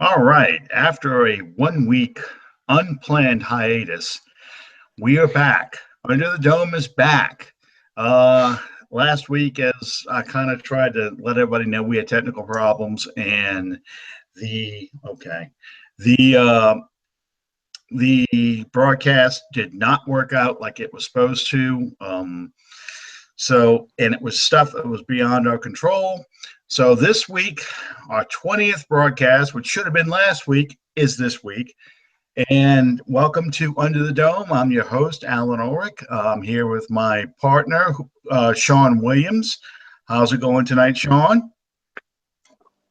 All right. After a 1 week unplanned hiatus, we are back. Under the Dome is back. Uh, Last week, as I kind of tried to let everybody know, we had technical problems, and the okay, the uh, the broadcast did not work out like it was supposed to. And it was stuff that was beyond our control. So this week, our 20th broadcast, which should have been last week, is this week. And welcome to Under the Dome. I'm your host, Alan Ulrich. I'm here with my partner, Sean Williams. How's it going tonight, Sean?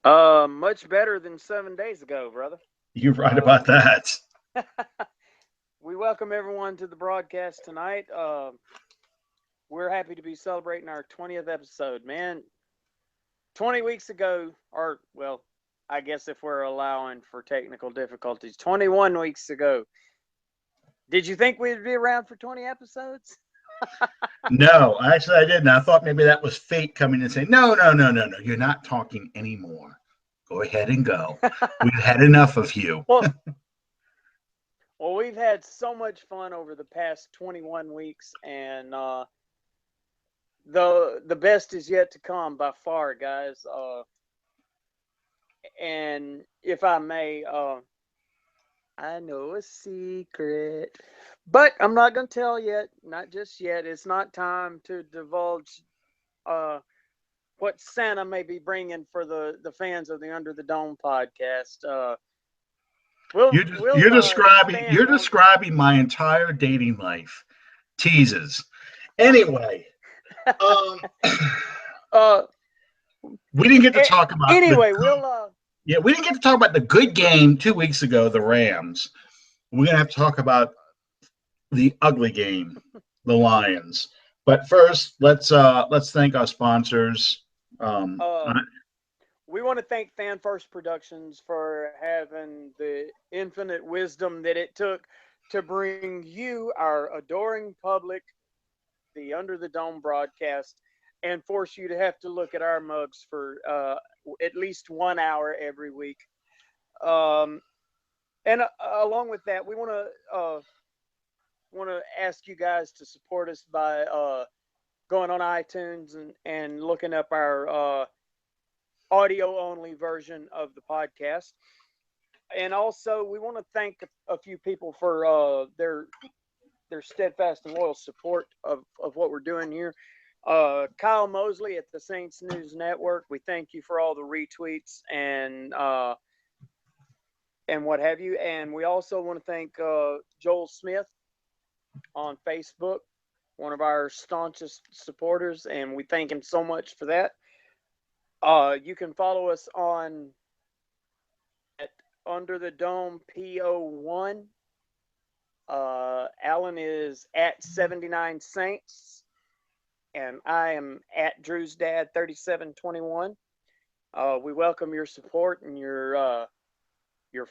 Much better than 7 days ago, brother. You're right about that. We welcome everyone to the broadcast tonight. We're happy to be celebrating our 20th episode, man. 20 weeks ago, or, well, I guess if we're allowing for technical difficulties, 21 weeks ago. Did you think we'd be around for 20 episodes? No, actually, I didn't. I thought maybe that was fate coming and saying, no, no, no, no, no, you're not talking anymore. Go ahead and go. We've had enough of you. Well, we've had so much fun over the past 21 weeks, and the best is yet to come by far, guys. And if I may, I know a secret, but I'm not going to tell yet. Not just yet. It's not time to divulge what Santa may be bringing for the fans of the Under the Dome podcast. You're describing my entire dating life. Teases. Anyway, we didn't get to talk about. Anyway, we didn't get to talk about the good game 2 weeks ago, the Rams. We're gonna have to talk about the ugly game, the Lions. But first, let's thank our sponsors. We want to thank Fan First Productions for having the infinite wisdom that it took to bring you, our adoring public, the Under the Dome broadcast, and force you to have to look at our mugs for at least 1 hour every week. And along with that, we want to ask you guys to support us by going on iTunes and looking up our audio only version of the podcast. And also, we want to thank a few people for their steadfast and loyal support of what we're doing here. Kyle Mosley at the Saints News Network, we thank you for all the retweets and what have you. And we also want to thank Joel Smith on Facebook, one of our staunchest supporters, and we thank him so much for that. You can follow us at Under the Dome PO1. Alan is at 79 Saints, and I am at Drew's Dad 3721. We welcome your support and your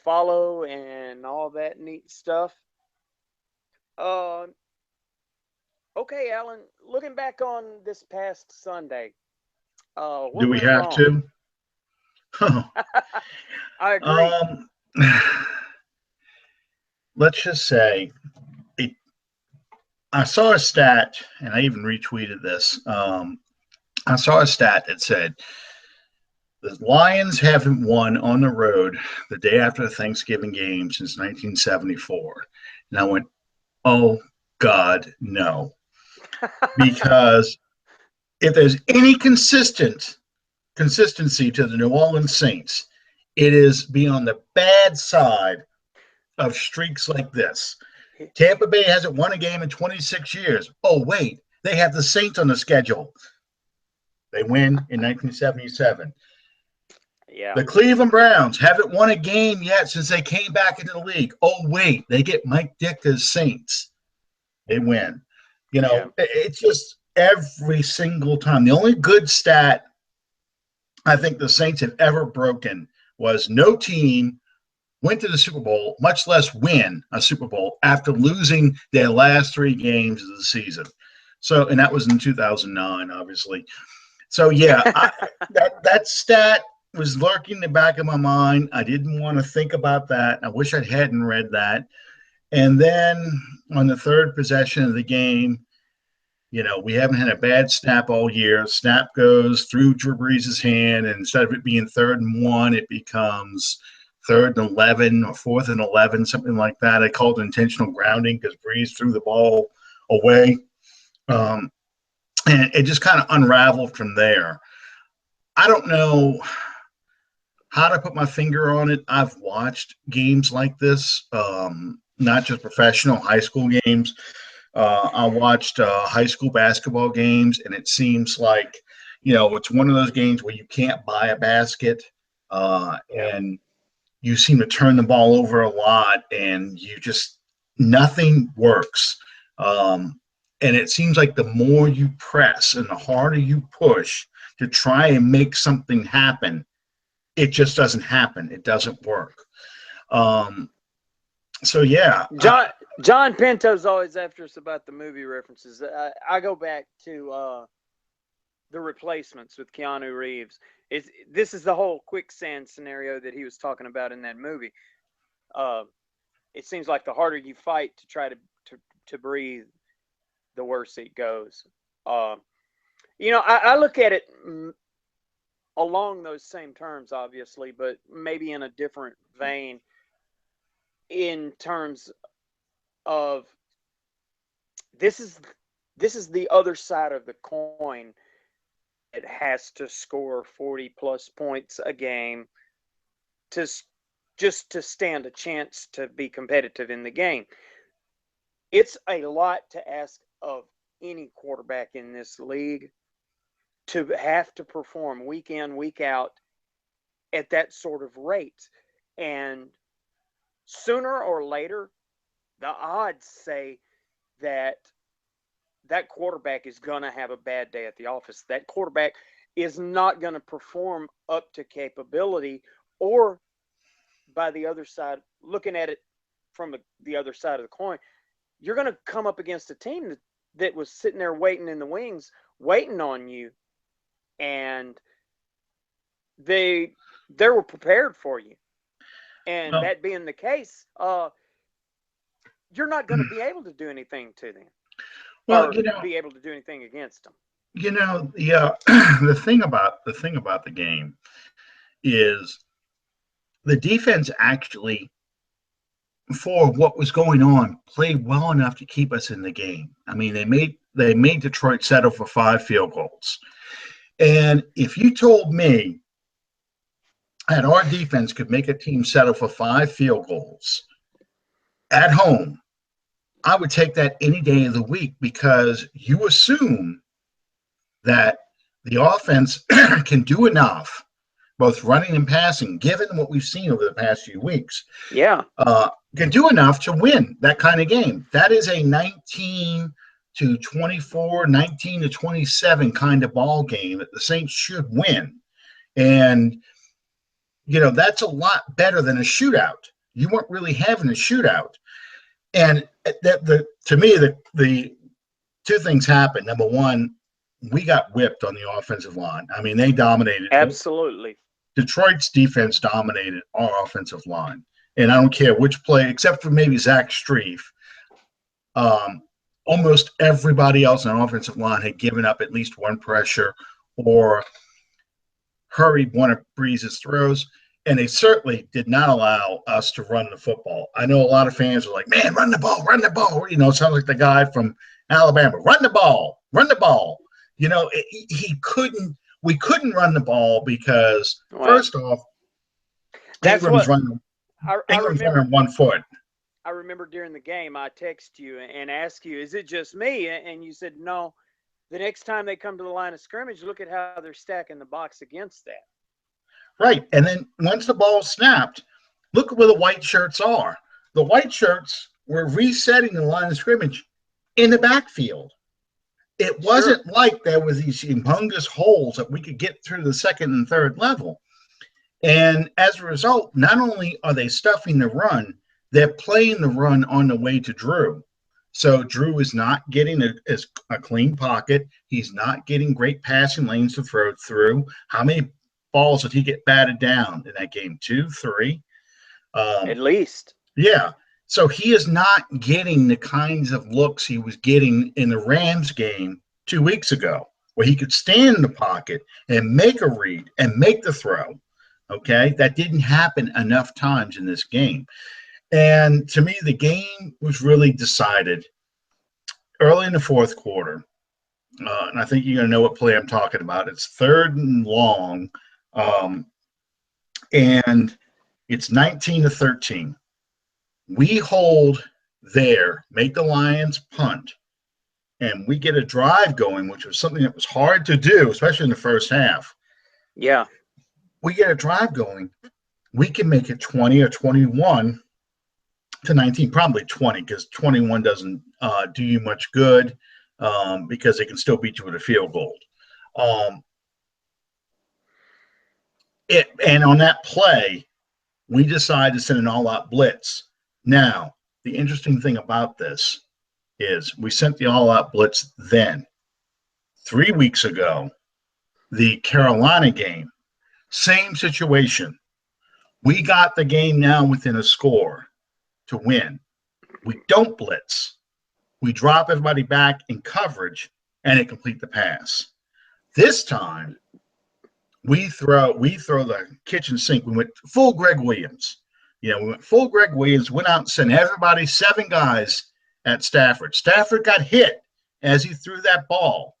follow and all that neat stuff. Okay, Alan, looking back on this past Sunday, do we have to? I agree. Let's just say, I saw a stat, and I even retweeted this. I saw a stat that said the Lions haven't won on the road the day after the Thanksgiving game since 1974. And I went, oh, God, no. Because if there's any consistency to the New Orleans Saints, it is be on the bad side of streaks like this. Tampa Bay hasn't won a game in 26 years. Oh, wait, they have the Saints on the schedule. They win in 1977. Yeah. The Cleveland Browns haven't won a game yet since they came back into the league. Oh, wait, they get Mike Ditka's Saints. They win. It's just every single time. The only good stat I think the Saints have ever broken was no team went to the Super Bowl, much less win a Super Bowl after losing their last 3 games of the season. So, and that was in 2009, obviously. So, yeah, that stat was lurking in the back of my mind. I didn't want to think about that. I wish I hadn't read that. And then on the third possession of the game, we haven't had a bad snap all year. Snap goes through Drew Brees' hand, and instead of it being 3rd and 1, it becomes 3rd and 11 or 4th and 11, something like that. I called it intentional grounding because Brees threw the ball away. And it just kind of unraveled from there. I don't know how to put my finger on it. I've watched games like this, not just professional, high school games. I watched high school basketball games, and it seems like, it's one of those games where you can't buy a basket, and you seem to turn the ball over a lot, and nothing works. And it seems like the more you press and the harder you push to try and make something happen, it just doesn't happen. It doesn't work. So yeah, John Pinto's always after us about the movie references. I go back to The Replacements with Keanu Reeves. This is the whole quicksand scenario that he was talking about in that movie. It seems like the harder you fight to try to breathe, the worse it goes. I look at it along those same terms, obviously, but maybe in a different vein, in terms of this is the other side of the coin. It has to score 40 plus points a game to stand a chance to be competitive in the game. It's a lot to ask of any quarterback in this league to have to perform week in, week out at that sort of rate. And sooner or later, the odds say that quarterback is going to have a bad day at the office. That quarterback is not going to perform up to capability, or by the other side, looking at it from the other side of the coin, you're going to come up against a team that was sitting there waiting in the wings, waiting on you, and they were prepared for you. And that being the case, you're not going to be able to do anything to them. Well, be able to do anything against them. The thing about the game is the defense actually, for what was going on, played well enough to keep us in the game. I mean, they made Detroit settle for 5 field goals. And if you told me that our defense could make a team settle for 5 field goals at home, I would take that any day of the week, because you assume that the offense can do enough, both running and passing, given what we've seen over the past few weeks. Yeah. Can do enough to win that kind of game. That is a 19-24, 19-27 kind of ball game that the Saints should win. And, that's a lot better than a shootout. You weren't really having a shootout. And to me, the two things happened. Number one, we got whipped on the offensive line. I mean, they dominated. Absolutely. Detroit's defense dominated our offensive line. And I don't care which play, except for maybe Zach Strief, almost everybody else on the offensive line had given up at least one pressure or hurried one of Brees' throws. And they certainly did not allow us to run the football. I know a lot of fans are like, man, run the ball. It sounds like the guy from Alabama. Run the ball. We couldn't run the ball because, first off, Ingram's running 1 foot. I remember during the game, I text you and asked you, is it just me? And you said, no. The next time they come to the line of scrimmage, look at how they're stacking the box against that. Right. And then once the ball snapped, look at where the white shirts are. The white shirts were resetting the line of scrimmage in the backfield. It wasn't like there was these humongous holes that we could get through the second and third level. And as a result, not only are they stuffing the run, they're playing the run on the way to Drew. So Drew is not getting a clean pocket. He's not getting great passing lanes to throw through. How many balls did he get batted down in that game? 2, 3? At least. Yeah. So he is not getting the kinds of looks he was getting in the Rams game 2 weeks ago, where he could stand in the pocket and make a read and make the throw. Okay. That didn't happen enough times in this game. And to me, the game was really decided early in the fourth quarter. And I think you're going to know what play I'm talking about. It's 3rd and long, and it's 19-13. We hold there, make the Lions punt, and we get a drive going, which was something that was hard to do, especially in the first half. Yeah. We get a drive going. We can make it 20 or 21 to 19, probably 20, because 21 doesn't do you much good because they can still beat you with a field goal. And on that play, we decided to send an all-out blitz. Now, the interesting thing about this is we sent the all-out blitz then. 3 weeks ago, the Carolina game, same situation. We got the game now within a score to win. We don't blitz. We drop everybody back in coverage and it complete the pass. This time, we throw the kitchen sink. We went full Greg Williams. We went full Greg Williams, went out and sent everybody, 7 guys at Stafford. Stafford got hit as he threw that ball.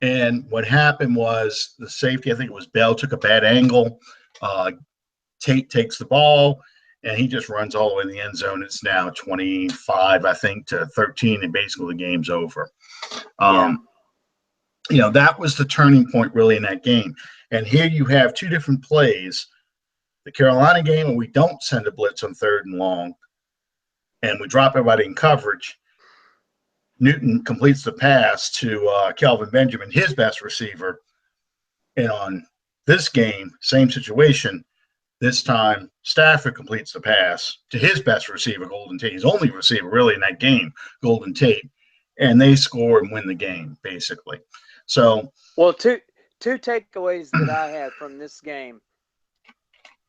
And what happened was the safety, I think it was Bell, took a bad angle. Tate takes the ball, and he just runs all the way in the end zone. It's now 25, I think, to 13, and basically the game's over. That was the turning point really in that game. And here you have 2 different plays. The Carolina game, where we don't send a blitz on 3rd and long, and we drop everybody in coverage. Newton completes the pass to Kelvin Benjamin, his best receiver. And on this game, same situation. This time, Stafford completes the pass to his best receiver, Golden Tate. His only receiver really in that game, Golden Tate. And they score and win the game, basically. So, well, two takeaways that I had from this game.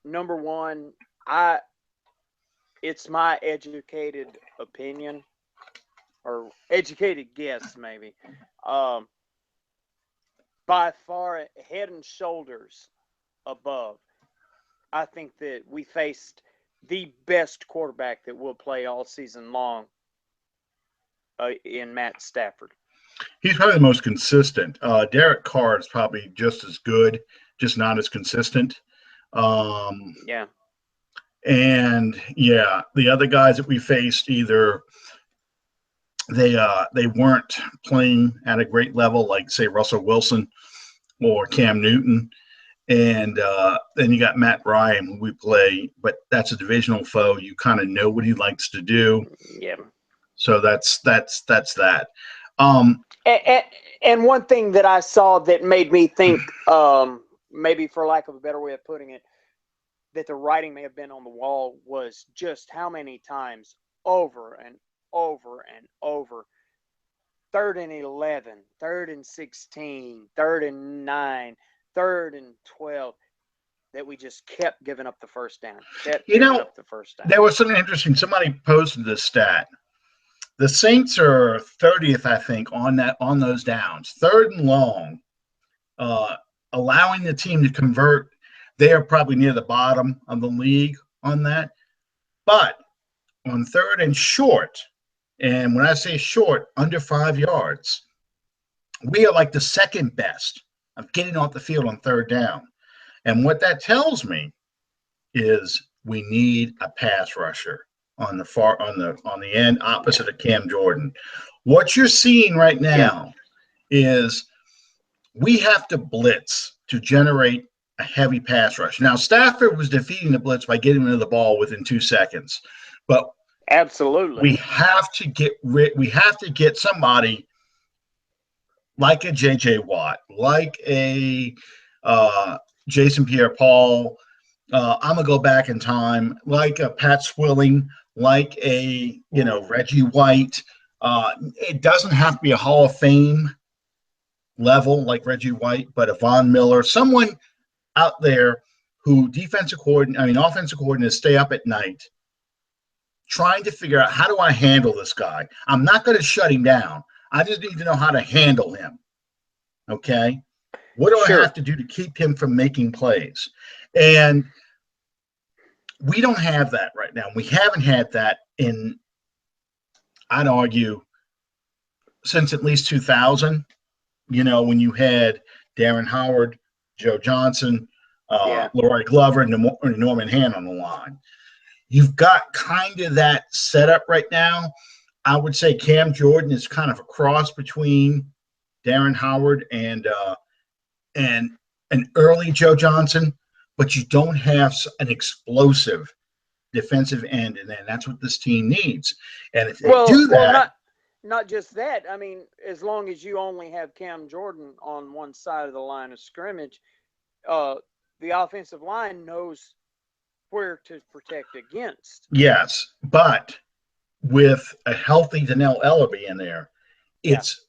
Number one, it's my educated opinion, or educated guess, maybe. By far, head and shoulders above, I think that we faced the best quarterback that will play all season long in Matt Stafford. He's probably the most consistent. Derek Carr is probably just as good, just not as consistent. Yeah. And the other guys that we faced, either they weren't playing at a great level, like say Russell Wilson or Cam Newton. And then you got Matt Ryan, who we play, but that's a divisional foe. You kind of know what he likes to do. Yeah. So that's that. And one thing that I saw that made me think, maybe for lack of a better way of putting it, that the writing may have been on the wall, was just how many times over and over and over, 3rd and 11, 3rd and 16, 3rd and 9, 3rd and 12, that we just kept giving up the first down. There was something interesting. Somebody posted this stat. The Saints are 30th, I think, on those downs. 3rd and long, allowing the team to convert. They are probably near the bottom of the league on that. But on 3rd and short, and when I say short, under 5 yards, we are like the second best of getting off the field on 3rd down. And what that tells me is we need a pass rusher on the end opposite of Cam Jordan. What you're seeing right now is we have to blitz to generate a heavy pass rush. Now, Stafford was defeating the blitz by getting rid of the ball within 2 seconds. But absolutely, we have to get somebody like a J.J. Watt, like a Jason Pierre-Paul. I'm going to go back in time, like a Pat Swilling, like a Reggie White. It doesn't have to be a Hall of Fame level like Reggie White, but a Von Miller, someone out there who offensive coordinators stay up at night trying to figure out, how do I handle this guy? I'm not going to shut him down. I just need to know how to handle him. Okay. What do I Sure. have to do to keep him from making plays? And we don't have that right now. We haven't had that in, I'd argue, since at least 2000. When you had Darren Howard, Joe Johnson, Yeah. Leroy Glover, and Norman Hand on the line. You've got kind of that setup right now. I would say Cam Jordan is kind of a cross between Darren Howard and an early Joe Johnson, but you don't have an explosive defensive end, and then that's what this team needs. And if they do that, not just that. I mean, as long as you only have Cam Jordan on one side of the line of scrimmage, the offensive line knows where to protect against. yes, but with a healthy Donnell Ellerbe in there, it's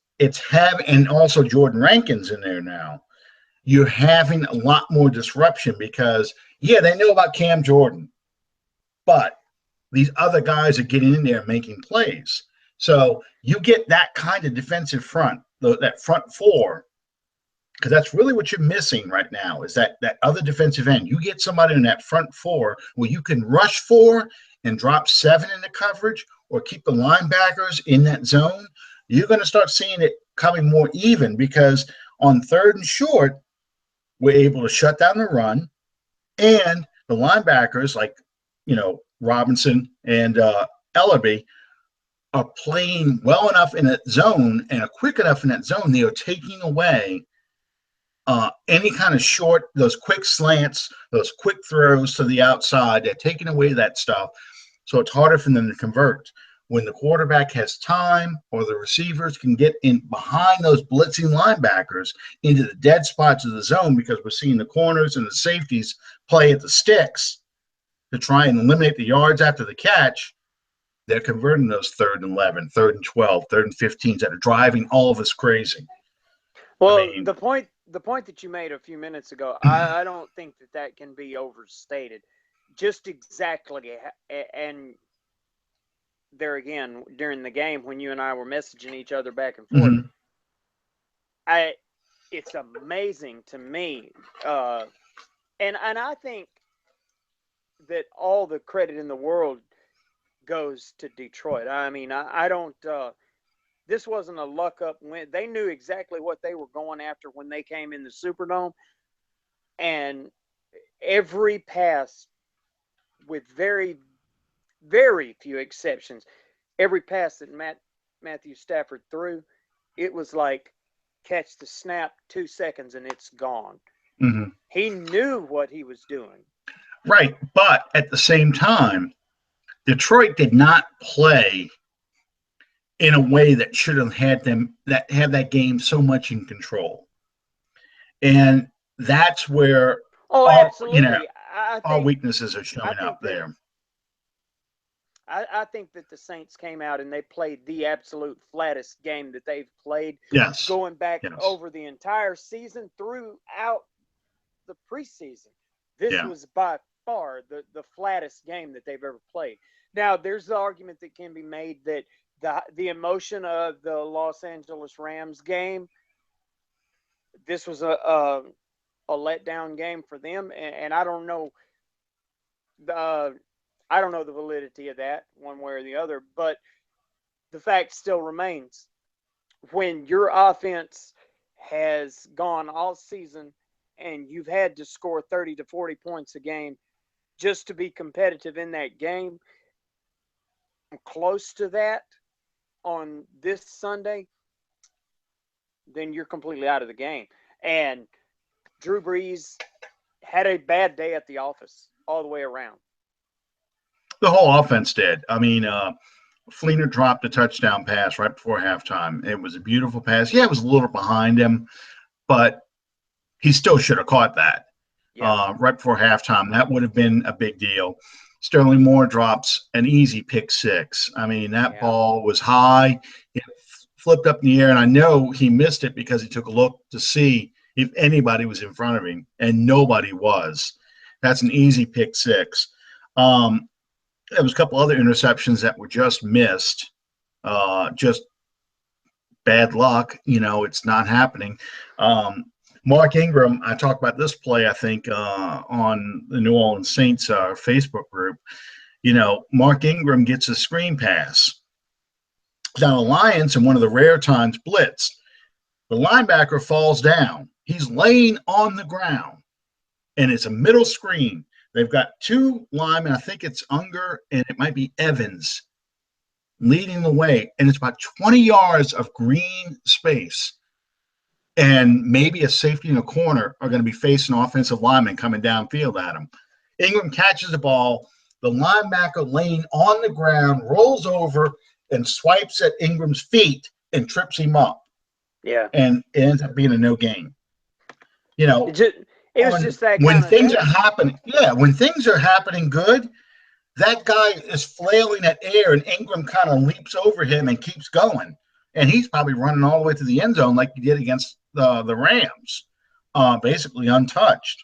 having, and also Jordan Rankin's in there now. You're having a lot more disruption because, they know about Cam Jordan, but these other guys are getting in there and making plays. So you get that kind of defensive front, that front four, because that's really what you're missing right now is that other defensive end. You get somebody in that front four where you can rush four and drop 7 in the coverage or keep the linebackers in that zone. You're going to start seeing it coming more even because on 3rd and short, we're able to shut down the run, and the linebackers like, Robinson and Ellerbe are playing well enough in that zone and are quick enough in that zone. They are taking away any kind of short, those quick slants, those quick throws to the outside. They're taking away that stuff. So it's harder for them to convert. When the quarterback has time or the receivers can get in behind those blitzing linebackers into the dead spots of the zone, because we're seeing the corners and the safeties play at the sticks to try and eliminate the yards after the catch, they're converting those 3rd and 11, 3rd and 12, 3rd and 15s that are driving all of us crazy. Well, the point that you made a few minutes ago, I don't think that can be overstated. Just exactly, and there again, during the game when you and I were messaging each other back and forth, it's amazing to me, and I think that all the credit in the world goes to Detroit. I mean, I don't. This wasn't a luck up win. They knew exactly what they were going after when they came in the Superdome, and every pass, with very, very few exceptions, every pass that Matthew Stafford threw, it was like catch the snap, 2 seconds, and it's gone. Mm-hmm. He knew what he was doing. Right, but at the same time, Detroit did not play in a way that should have had that game so much in control, and that's where absolutely. our weaknesses are showing up there. I think that the Saints came out and they played the absolute flattest game that they've played. Yes. Going back over the entire season throughout the preseason. This was by far the flattest game that they've ever played. Now, there's the argument that can be made that the emotion of the Los Angeles Rams game, this was a letdown game for them, and I don't know the validity of that one way or the other, but the fact still remains, when your offense has gone all season and you've had to score 30 to 40 points a game just to be competitive in that game, close to that on this Sunday, then you're completely out of the game. And Drew Brees had a bad day at the office all the way around. The whole offense did. I mean, Fleener dropped a touchdown pass right before halftime. It was a beautiful pass. Yeah, it was a little behind him, but he still should have caught that right before halftime. That would have been a big deal. Sterling Moore drops an easy pick 6. I mean, that ball was high. It flipped up in the air, and I know he missed it because he took a look to see if anybody was in front of him, and nobody was. That's an easy pick six. There was a couple other interceptions that were just missed, just bad luck. It's not happening. Mark Ingram, I talked about this play, I think, on the New Orleans Saints Facebook group. Mark Ingram gets a screen pass. Now, the Lions, in one of the rare times, blitz. The linebacker falls down. He's laying on the ground, and it's a middle screen. They've got two linemen. I think it's Unger and it might be Evans leading the way, and it's about 20 yards of green space. And maybe a safety in a corner are going to be facing offensive linemen coming downfield at him. Ingram catches the ball. The linebacker laying on the ground rolls over and swipes at Ingram's feet and trips him up. Yeah. And it ends up being a no gain. It was just that when kind of things game. are happening. Yeah, when things are happening good, that guy is flailing at air, and Ingram kind of leaps over him and keeps going. And he's probably running all the way to the end zone like he did against the Rams, basically untouched.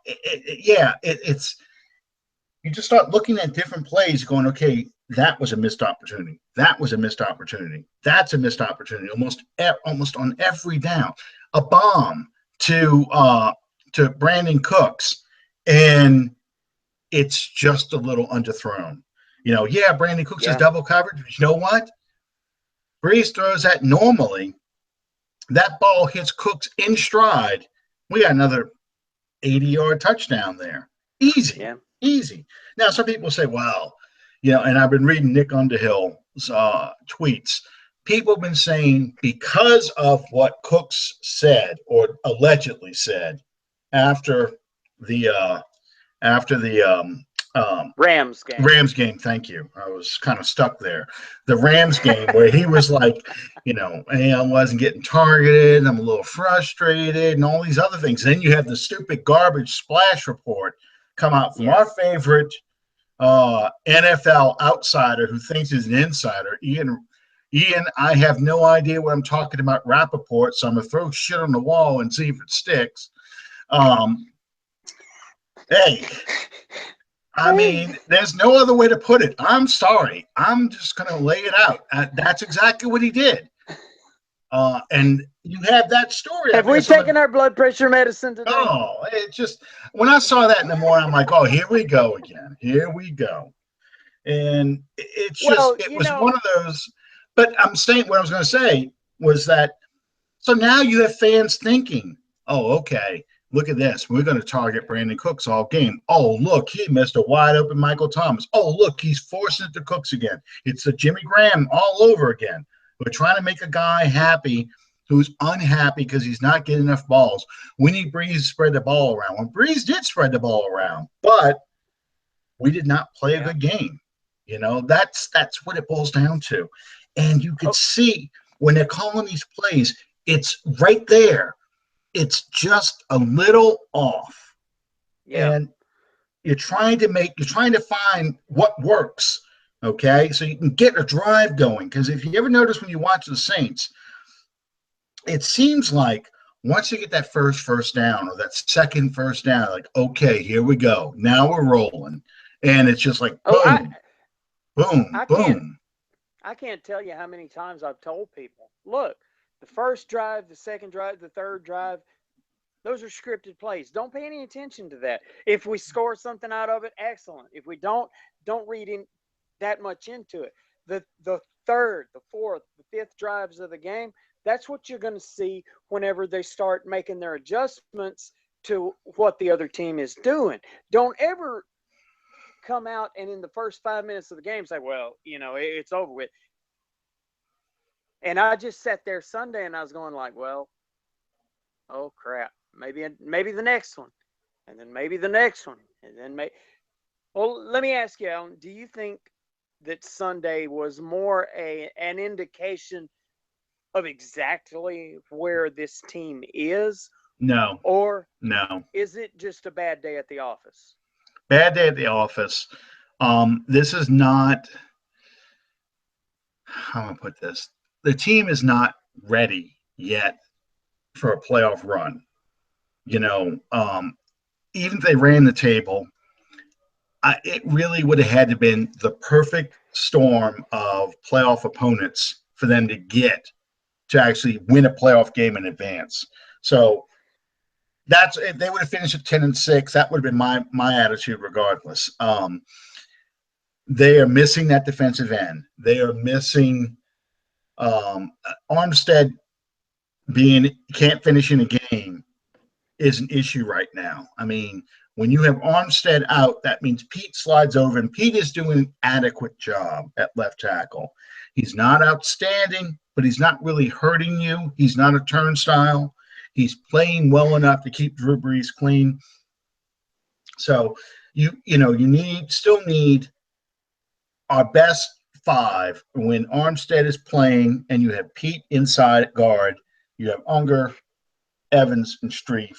It's you just start looking at different plays, going, okay, that was a missed opportunity. That was a missed opportunity. That's a missed opportunity. Almost on every down, a bomb to Brandon Cooks, and it's just a little underthrown. Brandon Cooks is double coverage, but you know what? Breeze throws that normally. That ball hits Cooks in stride. We got another 80-yard touchdown there. Easy. Now, some people say, well, and I've been reading Nick Underhill's tweets. People have been saying because of what Cooks said or allegedly said after the Rams game. Rams game, thank you. I was kind of stuck there. The Rams game where he was like, hey, I wasn't getting targeted, I'm a little frustrated, and all these other things. Then you have the stupid garbage splash report come out from our favorite NFL outsider who thinks he's an insider, Ian. I have no idea what I'm talking about, Rappaport, so I'm going to throw shit on the wall and see if it sticks. Hey, I mean, there's no other way to put it. I'm sorry. I'm just going to lay it out. That's exactly what he did. And you have that story. Have we taken our blood pressure medicine today? Oh, it just, when I saw that in the morning, I'm like, oh, here we go again. Here we go. And it's just, it was one of those. But I'm saying, what I was going to say was that, so now you have fans thinking, oh, okay, look at this. We're going to target Brandon Cooks all game. Oh, look, he missed a wide open Michael Thomas. Oh, look, he's forcing it to Cooks again. It's a Jimmy Graham all over again. We're trying to make a guy happy who's unhappy because he's not getting enough balls. We need Breeze to spread the ball around. Well, Breeze did spread the ball around, but we did not play a good game. That's what it boils down to. And you could see when they're calling these plays, it's right there. It's just a little off. Yeah. And you're trying to find what works. Okay. So you can get a drive going. Because if you ever notice when you watch the Saints, it seems like once you get that first down or that second first down, like, okay, here we go. Now we're rolling. And it's just like, boom, boom. I can't tell you how many times I've told people, look, the first drive, the second drive, the third drive, those are scripted plays. Don't pay any attention to that. If we score something out of it, excellent. If we don't read in that much into it. The third, the fourth, the fifth drives of the game, that's what you're going to see whenever they start making their adjustments to what the other team is doing. Don't ever come out and in the first 5 minutes of the game say, well, it's over with. And I just sat there Sunday and I was going like, well, oh crap, maybe the next one, and then maybe the next one, and then well, let me ask you, Alan, do you think that Sunday was more an indication of exactly where this team is? No. Or no. Is it just a bad day at the office? Bad day at the office. This is not, how do I put this? The team is not ready yet for a playoff run. Even if they ran the table, it really would have had to been the perfect storm of playoff opponents for them to get to actually win a playoff game in advance. So that's if they would have finished at 10-6. That would have been my attitude regardless. They are missing that defensive end. They are missing Armstead being can't finish in a game is an issue right now. I mean, when you have Armstead out, that means Pete slides over, and Pete is doing an adequate job at left tackle. He's not outstanding, but he's not really hurting you. He's not a turnstile. He's playing well enough to keep Drew Brees clean. So you still need our best five when Armstead is playing, and you have Pete inside at guard. You have Unger, Evans, and Streif.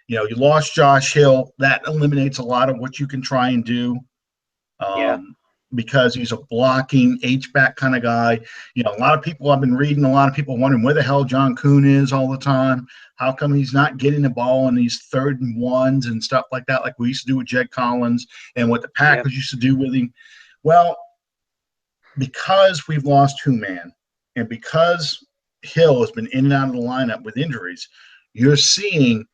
You lost Josh Hill. That eliminates a lot of what you can try and do because he's a blocking H-back kind of guy. A lot of people I've been reading, a lot of people wondering where the hell John Kuhn is all the time. How come he's not getting the ball in these 3rd and 1s and stuff like that, like we used to do with Jed Collins and what the Packers used to do with him? Well, because we've lost two-man and because Hill has been in and out of the lineup with injuries, you're seeing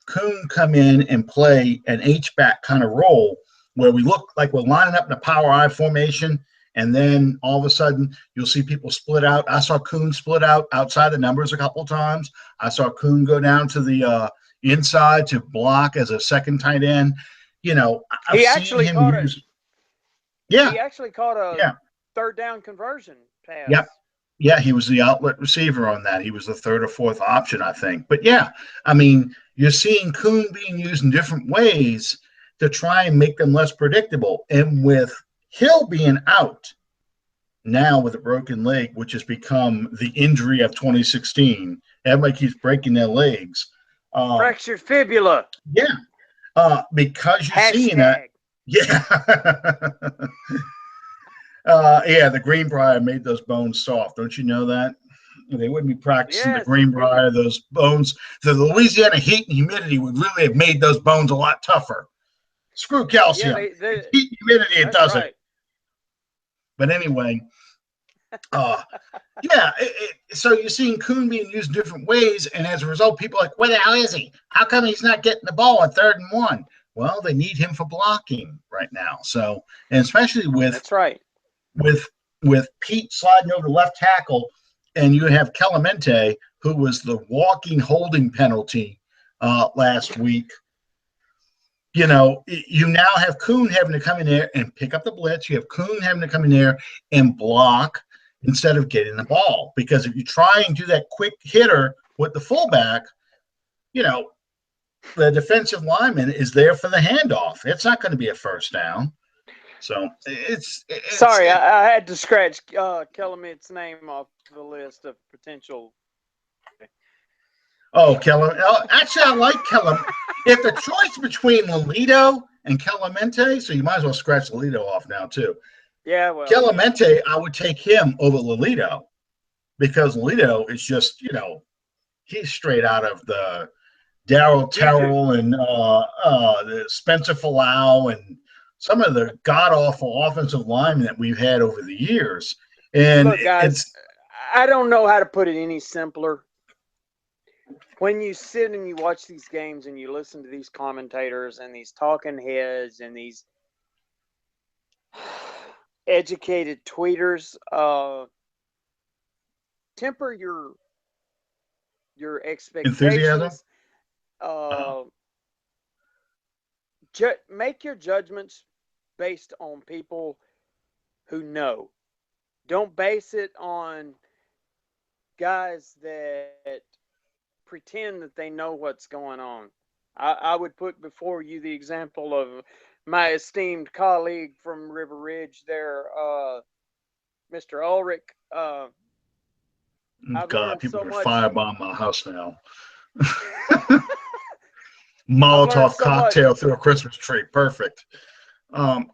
Kuhn come in and play an H-back kind of role where we look like we're lining up in a power I formation, and then all of a sudden you'll see people split out. I saw Kuhn split out outside the numbers a couple of times. I saw Kuhn go down to the inside to block as a second tight end. I've seen him use. He actually caught a 3rd down conversion pass. Yep. Yeah, he was the outlet receiver on that. He was the 3rd or 4th option, I think. But I mean, you're seeing Kuhn being used in different ways to try and make them less predictable. And with Hill being out now with a broken leg, which has become the injury of 2016, everybody keeps breaking their legs. Fractured fibula. Yeah. Because you're seeing that. Yeah. The Greenbrier made those bones soft. Don't you know that? They wouldn't be practicing the Greenbrier. Those bones, the Louisiana heat and humidity would really have made those bones a lot tougher. Screw calcium. Heat and humidity, it doesn't. Right. But anyway, so you're seeing Kuhn being used in different ways, and as a result, people are like, where the hell is he? How come he's not getting the ball on 3rd and 1? Well, they need him for blocking right now. So, and especially with that's right. With Pete sliding over to left tackle, and you have Clemente, who was the walking holding penalty last week. You now have Kuhn having to come in there and pick up the blitz. You have Kuhn having to come in there and block instead of getting the ball. Because if you try and do that quick hitter with the fullback, the defensive lineman is there for the handoff. It's not going to be a first down. So it's sorry, I had to scratch Kellerman's name off the list of potential. Oh, Keller. Actually, I like Keller. If the choice between Lolito and Clemente, so you might as well scratch Lolito off now too. Yeah, well, Clemente, I would take him over Lolito because Lolito is just, he's straight out of the Darryl Terrell and the Spencer Falau and some of the god-awful offensive linemen that we've had over the years. And look, guys, I don't know how to put it any simpler. When you sit and you watch these games and you listen to these commentators and these talking heads and these educated tweeters, temper your expectations. Make your judgments based on people who know. Don't base it on guys that pretend that they know what's going on. I would put before you the example of my esteemed colleague from River Ridge there, Mr. Ulrich. God, people are firebomb my house now. Molotov cocktail through a Christmas tree. Perfect.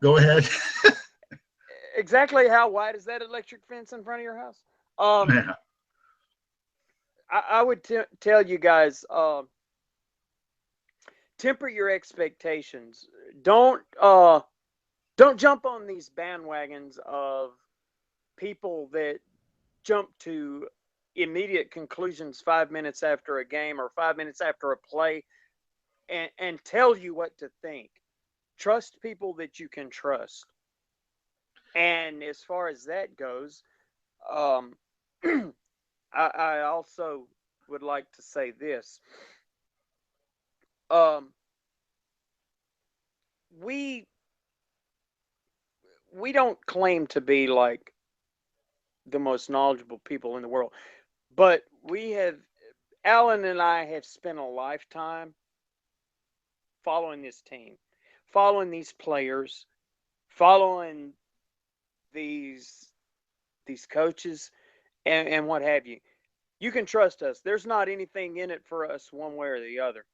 Go ahead. Exactly how wide is that electric fence in front of your house? I would tell you guys, temper your expectations. Don't jump on these bandwagons of people that jump to immediate conclusions 5 minutes after a game or 5 minutes after a play and tell you what to think. Trust people that you can trust. And as far as that goes, um, I also would like to say this. Um, we we don't claim to be like the most knowledgeable people in the world, but we have Alan and I have spent a lifetime following this team, following these players, following these these coaches, and what have you. You can trust us. There's not anything in it for us one way or the other.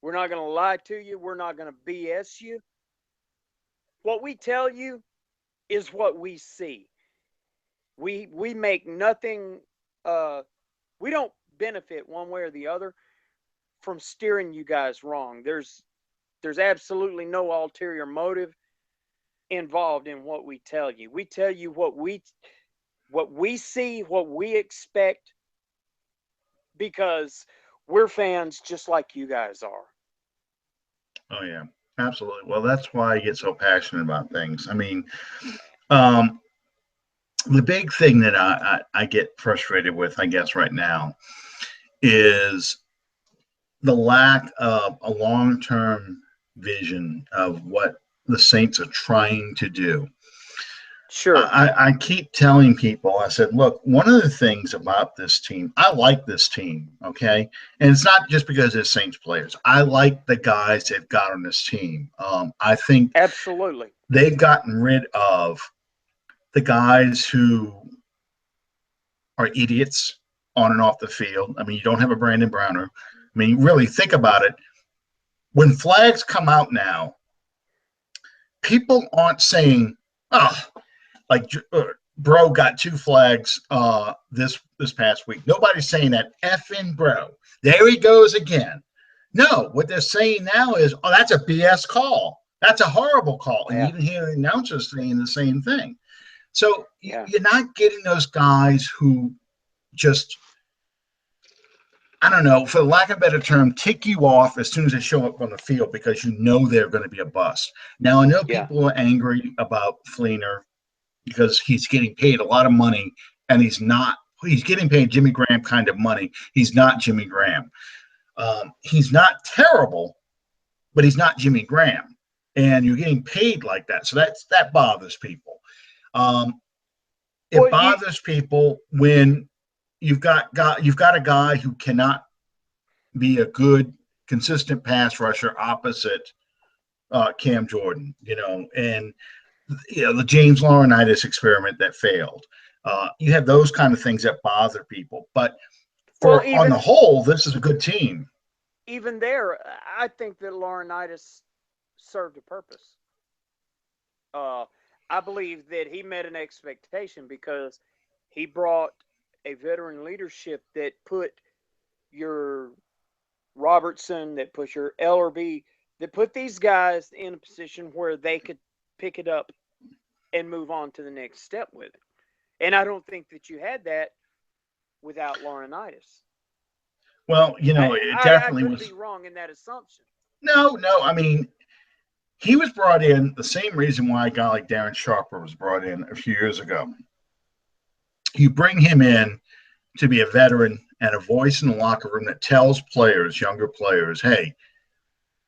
We're not going to lie to you. We're not going to BS you. What we tell you is what we see. We make nothing. Uh, we don't benefit one way or the other from steering you guys wrong. There's absolutely no ulterior motive involved in what we tell you. We tell you what we see, what we expect, because we're fans just like you guys are. Oh yeah, absolutely. Well, that's why I get so passionate about things. I mean, um, the big thing that I get frustrated with, I guess, right now is the lack of a long term vision of what the Saints are trying to do. Sure. I keep telling people, I said, look, one of the things about this team, I like this team, okay? And it's not just because they're Saints players. I like the guys they've got on this team. I think Absolutely. they've gotten rid of the guys who are idiots on and off the field. I mean, you don't have a Brandon Browner. I mean, really think about it. When flags come out now, people aren't saying, oh, like bro got two flags this past week. Nobody's saying that effing bro. There he goes again. No, what they're saying now is, oh, that's a BS call. That's a horrible call. And you Yeah. even hear announcers saying the same thing. So Yeah. you're not getting those guys who just, I don't know, for lack of a better term, tick you off as soon as they show up on the field because you know they're going to be a bust. Now, I know Yeah. people are angry about Fleener because he's getting paid a lot of money and he's getting paid Jimmy Graham kind of money. He's not Jimmy Graham. He's not terrible, but he's not Jimmy Graham. And you're getting paid like that. So that bothers people. It Well, you bothers people when you've got a guy who cannot be a good, consistent pass rusher opposite Cam Jordan, and the James Laurinaitis experiment that failed. You have those kind of things that bother people, but well on the even whole, this is a good team. even there, I think that Laurinaitis served a purpose. Uh, I believe that he met an expectation because he brought a veteran leadership that put your Robertson, that put your Ellerby, that put these guys in a position where they could pick it up and move on to the next step with it. And I don't think that you had that without Laurinaitis. Well, I, it I definitely could be was. wrong in that assumption. No. I mean, he was brought in the same reason why a guy like Darren Sharper was brought in a few years ago. You bring him in to be a veteran and a voice in the locker room that tells players, younger players, hey,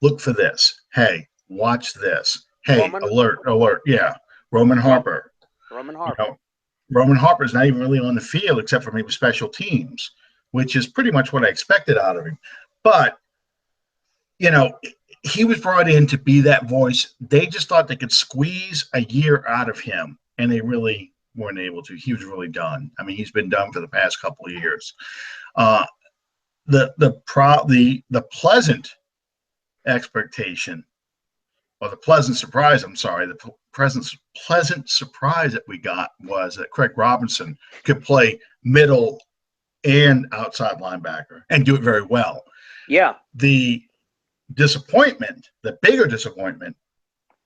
look for this. Hey, watch this. Hey, Roman alert, alert. Yeah. Roman Rom, Harper. Roman You Harper. know, Roman Harper's not even really on the field except for maybe special teams, which is pretty much what I expected out of him. But, you know, he was brought in to be that voice. They just thought they could squeeze a year out of him, and they really weren't able to. He was really done. I mean, he's been done for the past couple of years. Uh, the pleasant expectation or the pleasant surprise, I'm sorry, the pleasant surprise that we got was that Craig Robinson could play middle and outside linebacker and do it very well. Yeah. The disappointment, the bigger disappointment,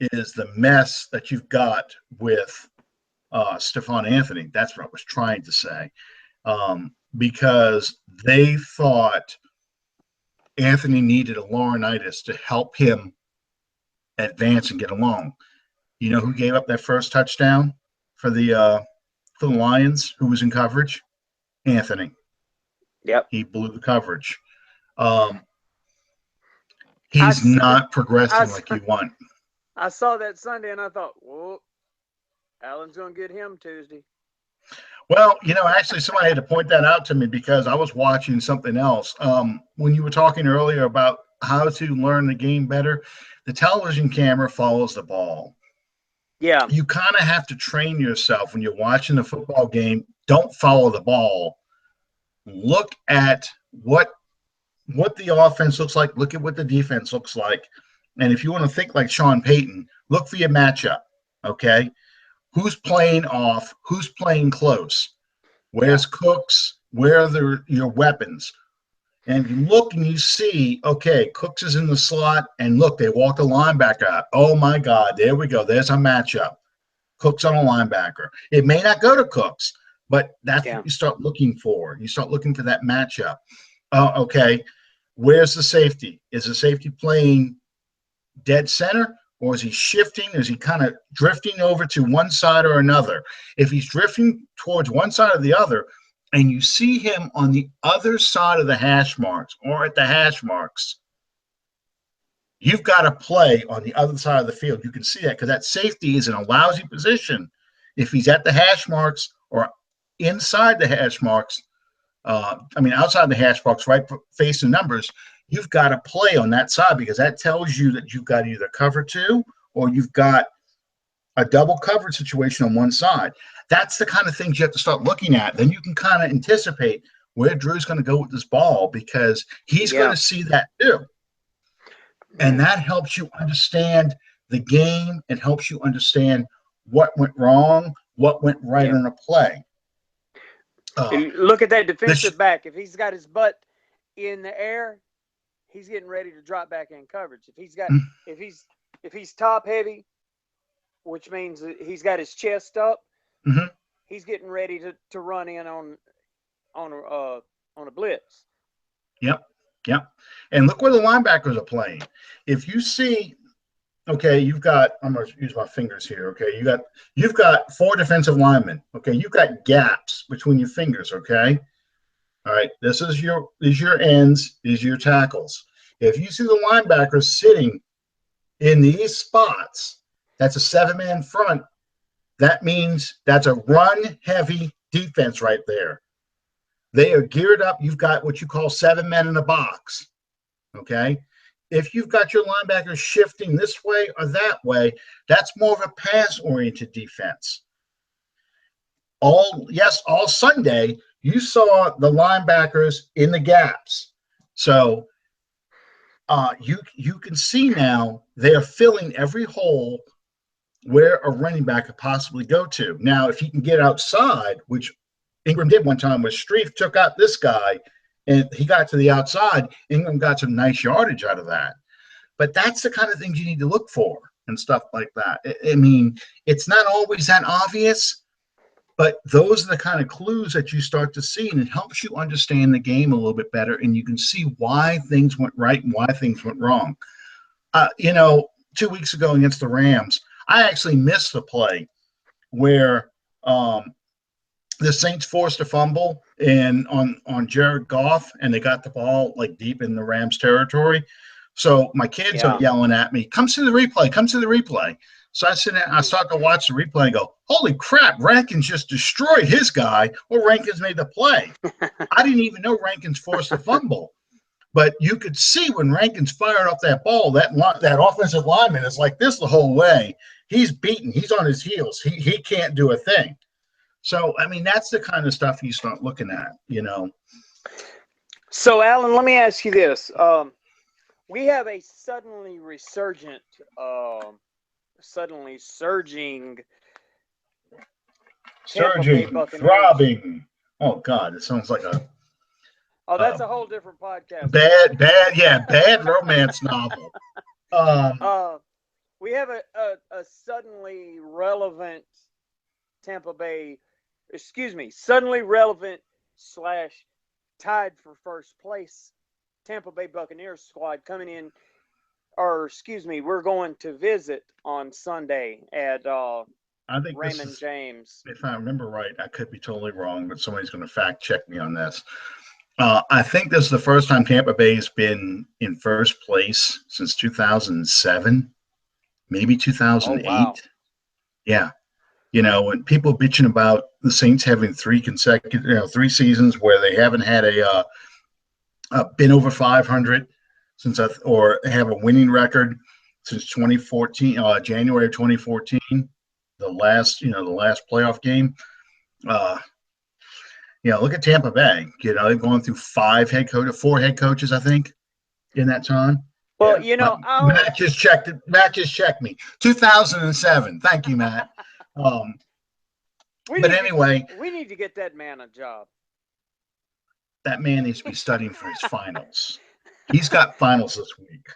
is the mess that you've got with Stephon Anthony. That's what I was trying to say. Because they thought Anthony needed a Laurinaitis to help him advance and get along. You know who gave up that first touchdown for the Lions? Who was in coverage? Anthony. Yep. He blew the coverage. I, He's s- not I, progressing s- like you want. I saw that Sunday and I thought, whoa, Allen's going to get him Tuesday. Well, actually, somebody had to point that out to me because I was watching something else. When you were talking earlier about how to learn the game better, the television camera follows the ball. Yeah. You kind of have to train yourself when you're watching a football game. Don't follow the ball. Look at what the offense looks like. Look at what the defense looks like. And if you want to think like Sean Payton, look for your matchup. Okay. Who's playing off? Who's playing close? Where's Cooks? Where are your weapons? And you look and you see, okay, Cooks is in the slot, and look, they walk the linebacker out. Oh my God, there we go. There's a matchup. Cooks on a linebacker. It may not go to Cooks, but that's what you start looking for. You start looking for that matchup. Okay, where's the safety? Is the safety playing dead center, or is he shifting? Is he kind of drifting over to one side or another? If he's drifting towards one side or the other, and you see him on the other side of the hash marks or at the hash marks, you've got to play on the other side of the field. You can see that because that safety is in a lousy position. If he's at the hash marks or inside the hash marks, outside the hash marks, right, facing numbers, you've got to play on that side because that tells you that you've got either cover two or you've got a double coverage situation on one side. That's the kind of things you have to start looking at. Then you can kind of anticipate where Drew's going to go with this ball because he's going to see that too. And that helps you understand the game. It helps you understand what went wrong, what went right on a play. Look at that defensive back. If he's got his butt in the air, he's getting ready to drop back in coverage. If he's top heavy, which means he's got his chest up, he's getting ready to run in on a blitz. Yep. And look where the linebackers are playing. If you see, okay, I'm going to use my fingers here. Okay, you've got four defensive linemen. Okay, you've got gaps between your fingers. Okay, all right. These are your ends. These are your tackles. If you see the linebackers sitting in these spots, that's a 7-man front. That means that's a run-heavy defense right there. They are geared up. You've got what you call 7 men in a box. Okay. If you've got your linebackers shifting this way or that way, that's more of a pass-oriented defense. All Sunday, you saw the linebackers in the gaps. So you can see now they are filling every hole where a running back could possibly go to. Now, if he can get outside, which Ingram did one time, where Streif took out this guy and he got to the outside, Ingram got some nice yardage out of that. But that's the kind of things you need to look for and stuff like that. I mean, it's not always that obvious, but those are the kind of clues that you start to see, and it helps you understand the game a little bit better, and you can see why things went right and why things went wrong. 2 weeks ago against the Rams, I actually missed the play where the Saints forced a fumble on Jared Goff, and they got the ball like deep in the Rams territory. So my kids are yelling at me, "Come see the replay! Come see the replay!" So I sit down, I start to watch the replay and go, "Holy crap! Rankins just destroyed his guy, or Rankins made the play." I didn't even know Rankins forced a fumble. But you could see when Rankins fired off that ball, that offensive lineman is like this the whole way. He's beaten. He's on his heels. He can't do a thing. So, I mean, that's the kind of stuff you start looking at, So, Alan, let me ask you this. We have a suddenly surging throbbing. Oh, God, it sounds like a Oh, that's a whole different podcast Bad, altogether. bad, yeah, bad romance novel. Um, Uh, we have a suddenly relevant Tampa Bay, excuse me, suddenly relevant slash tied for first place Tampa Bay Buccaneers squad coming in, or excuse me, we're going to visit on Sunday at I think this Raymond is, James. if I remember right, I could be totally wrong, but somebody's going to fact check me on this. I think this is the first time Tampa Bay has been in first place since 2007, maybe Oh wow. 2008. Yeah. When people bitching about the Saints having three consecutive, 3 seasons where they haven't had been over 500 since, or have a winning record since 2014, January of 2014, the last playoff game. Uh, look at Tampa Bay. They've gone through four head coaches, I think, in that time. Well, Yeah, I'll Matt just checked it. Matt just checked me. 2007. Thank you, Matt. Um, but anyway, we need to get that man a job. that man needs to be studying for his finals. He's got finals this week.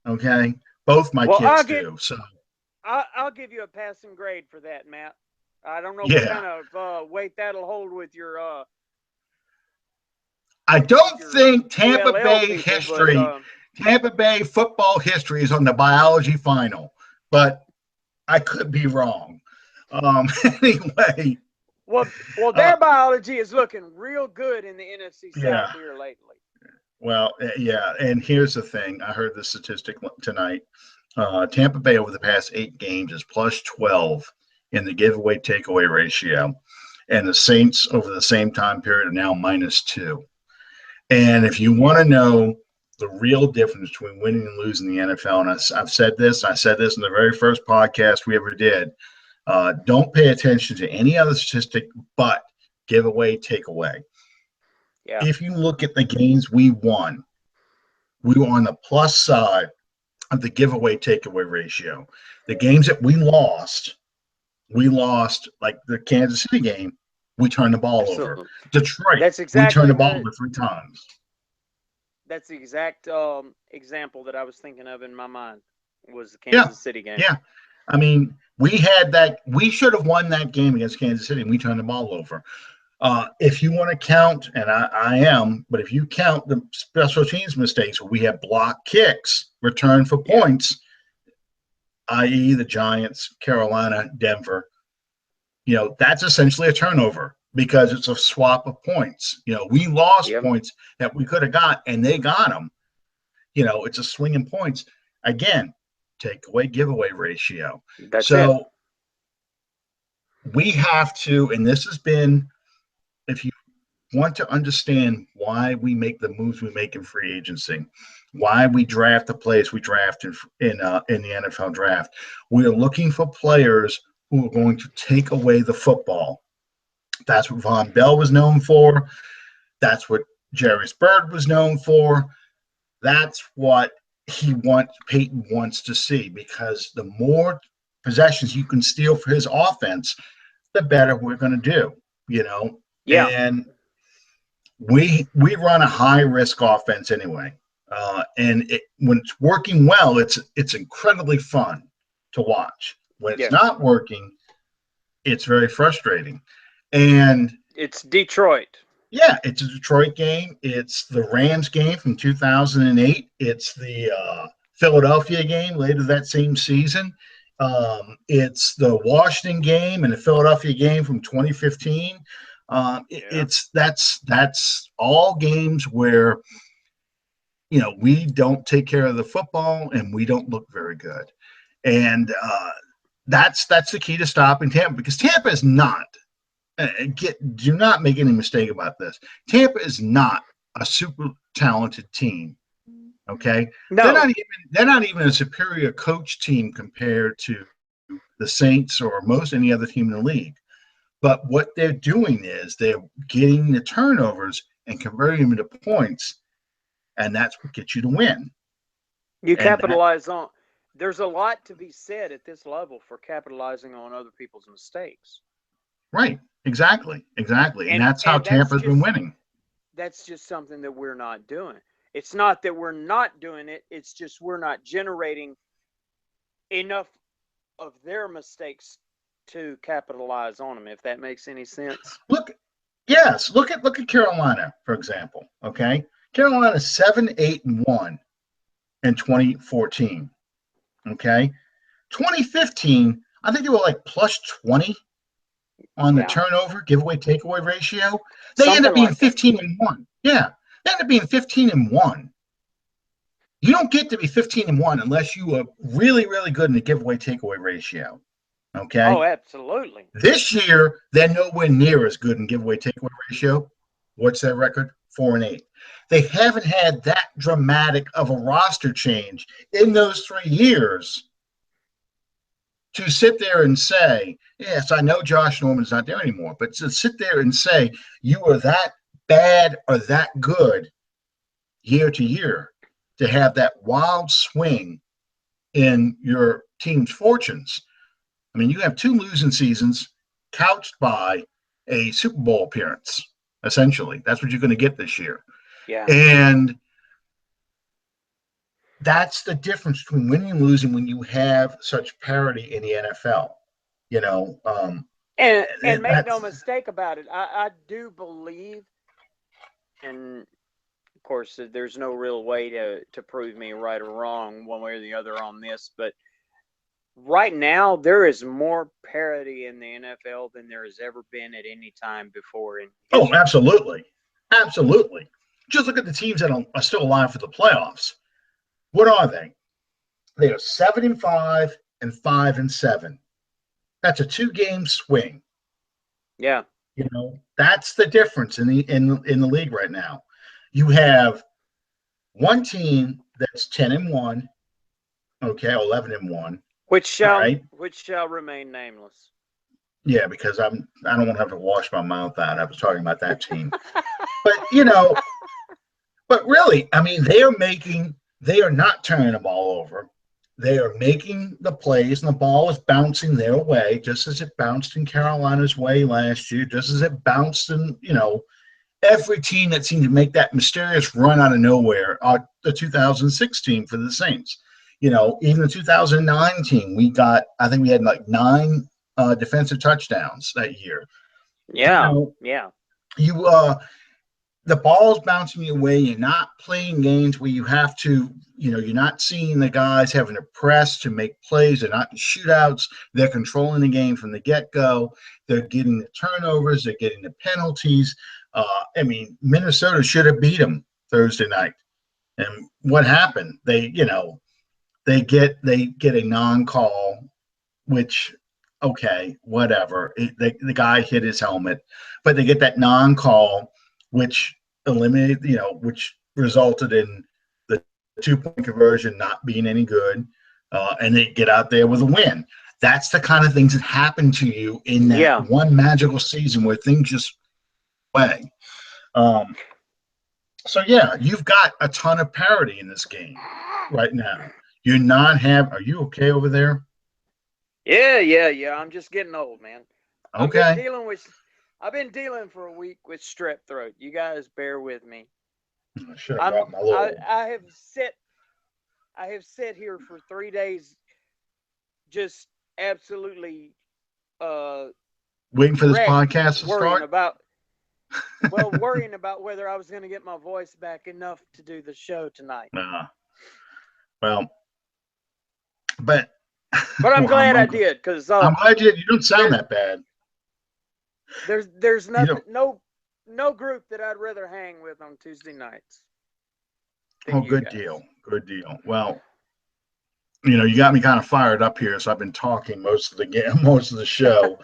Okay, both my Well, kids do. So I'll give you a passing grade for that, Matt. I don't know what yeah, kind of weight that'll hold with I don't your think ULL people, but Tampa Bay football history is on the biology final, but I could be wrong. Anyway, well, uh, their biology is looking real good in the NFC South yeah. here lately. Well, yeah, and here's the thing. I heard the statistic tonight. Tampa Bay over the past 8 games is plus 12 in the giveaway takeaway ratio, and the Saints over the same time period are now -2. And if you want to know the real difference between winning and losing the NFL, and I've said this, I said this in the very first podcast we ever did. Don't pay attention to any other statistic but giveaway takeaway. Yeah. If you look at the games we won, we were on the plus side of the giveaway takeaway ratio. The games that we lost like the Kansas City game, we turned the ball over. Absolutely. Detroit, That's we turned exactly the ball the over 3 times. that's the exact example that I was thinking of in my mind was the Yeah, Kansas City game. yeah. I mean, we should have won that game against Kansas City, and we turned the ball over. If you want to count, and I am, but if you count the special teams mistakes where we have block kicks, return for Yeah. points, i.e., the Giants, Carolina, Denver, that's essentially a turnover because it's a swap of points. We lost Yep. points that we could have got, and they got them. It's a swing in points. Again, takeaway giveaway ratio. That's it. So we have to, and this has been, if you want to understand why we make the moves we make in free agency, why we draft the players we draft in the NFL draft, we are looking for players who are going to take away the football. That's what Von Bell was known for. That's what Jerry Bird was known for. That's what Peyton wants to see, because the more possessions you can steal for his offense, the better we're going to do. Yeah. And we run a high risk offense anyway, and when it's working well, it's incredibly fun to watch. When it's Yes. not working, it's very frustrating. And It's Detroit. yeah, it's a Detroit game. It's the Rams game from 2008. It's the Philadelphia game later that same season. It's the Washington game and the Philadelphia game from 2015. Yeah. That's all games where we don't take care of the football and we don't look very good, and that's the key to stopping Tampa, because Tampa is not. Do not make any mistake about this. Tampa is not a super talented team. Okay, No. they're not even a superior coach team compared to the Saints or most any other team in the league. But what they're doing is they're getting the turnovers and converting them into points, and that's what gets you to win. You And that capitalize on. There's a lot to be said at this level for capitalizing on other people's mistakes. right, exactly, and And that's how and that's Tampa's been just winning. that's just something that we're not doing. It's not that we're not doing it, it's just we're not generating enough of their mistakes to capitalize on them, if that makes any sense. Look, yes, look at Carolina, for example. Okay. Carolina 7-8-1 in 2014. Okay. 2015, I think they were like plus 20 on the Yeah, turnover, giveaway, takeaway ratio. They end something up being like that. 15-1. Yeah. They end up being 15-1. You don't get to be 15-1 unless you are really, really good in the giveaway, takeaway ratio. Okay. Oh, absolutely. This year, they're nowhere near as good in giveaway takeaway ratio. What's their record? 4-8. They haven't had that dramatic of a roster change in those 3 years to sit there and say, yes, I know Josh Norman's not there anymore, but to sit there and say you are that bad or that good year to year, to have that wild swing in your team's fortunes. I mean, you have 2 losing seasons couched by a Super Bowl appearance, essentially. That's what you're going to get this year. Yeah. And that's the difference between winning and losing when you have such parity in the NFL. You know, And make no that's mistake about it, I do believe, and of course, there's no real way to prove me right or wrong one way or the other on this, but right now there is more parity in the NFL than there has ever been at any time before in oh, history. absolutely, absolutely. Just look at the teams that are still alive for the playoffs. What are they? They are 7-5 and 5-7. That's a 2-game swing. Yeah. That's the difference in the league right now. You have one team that's 10-1, okay, 11-1. Which All shall right. which shall remain nameless. Yeah, because I don't want to have to wash my mouth out. I was talking about that team. But but really, I mean, they are not turning the ball over. They are making the plays, and the ball is bouncing their way, just as it bounced in Carolina's way last year, just as it bounced in, every team that seemed to make that mysterious run out of nowhere, the 2016 for the Saints. Even the 2009 team, I think we had like 9 defensive touchdowns that year. Yeah. You Yeah. you the ball's bouncing your way. You're not playing games where you have to, you're not seeing the guys having to press to make plays. They're not in shootouts. They're controlling the game from the get-go. They're getting the turnovers. They're getting the penalties. I mean, Minnesota should have beat them Thursday night. And what happened? They get a non-call, which, okay, whatever. The guy hit his helmet, but they get that non-call, which eliminated, which resulted in the 2-point conversion not being any good, and they get out there with a win. That's the kind of things that happen to you in that Yeah. one magical season where things just way. So yeah, you've got a ton of parity in this game right now. Are you okay over there? Yeah. I'm just getting old, man. I've been Okay. dealing with I've been dealing for a week with strep throat. You guys bear with me. I should have I'm brought my little. I have sat here for 3 days just absolutely Waiting for this wrecked, podcast to start. worrying about whether I was going to get my voice back enough to do the show tonight. Well, but I'm well, glad I did, because I'm glad you don't sound that bad. there's You nothing, know, no group that I'd rather hang with on Tuesday nights than oh, you good guys. deal, good deal. Well, you got me kind of fired up here, so I've been talking most of the game, most of the show.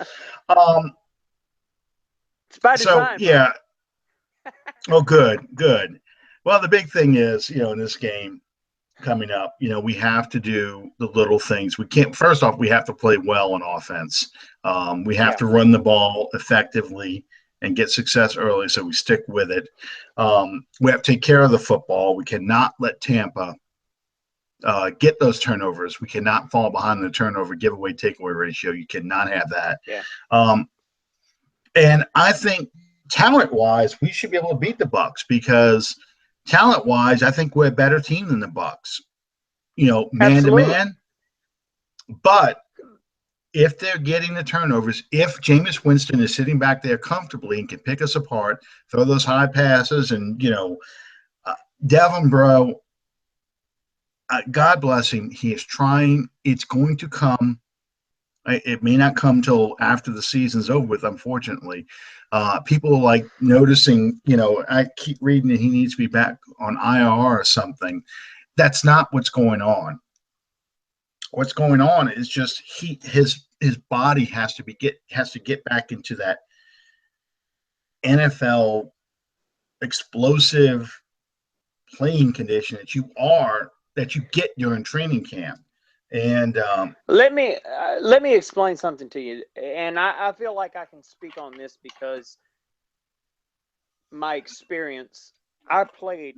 It's by So design, yeah. brother. Oh, good. Well, the big thing is, in this game coming up, we have to do the little things. We can't. First off, we have to play well on offense. We have Yeah. to run the ball effectively and get success early, so we stick with it. We have to take care of the football. We cannot let Tampa get those turnovers. We cannot fall behind the turnover giveaway takeaway ratio. You cannot have that. Yeah. And I think talent-wise, we should be able to beat the Bucks because talent-wise, I think we're a better team than the Bucks. Man to Absolutely. man. But if they're getting the turnovers, if Jameis Winston is sitting back there comfortably and can pick us apart, throw those high passes, and Devin Bro, God bless him, he is trying. It's going to come. It may not come till after the season's over with, unfortunately. People like noticing, I keep reading that he needs to be back on IR or something. That's not what's going on. What's going on is just his body has to get back into that NFL explosive playing condition that you get during training camp. And Let me explain something to you, and I feel like I can speak on this because my experience. I played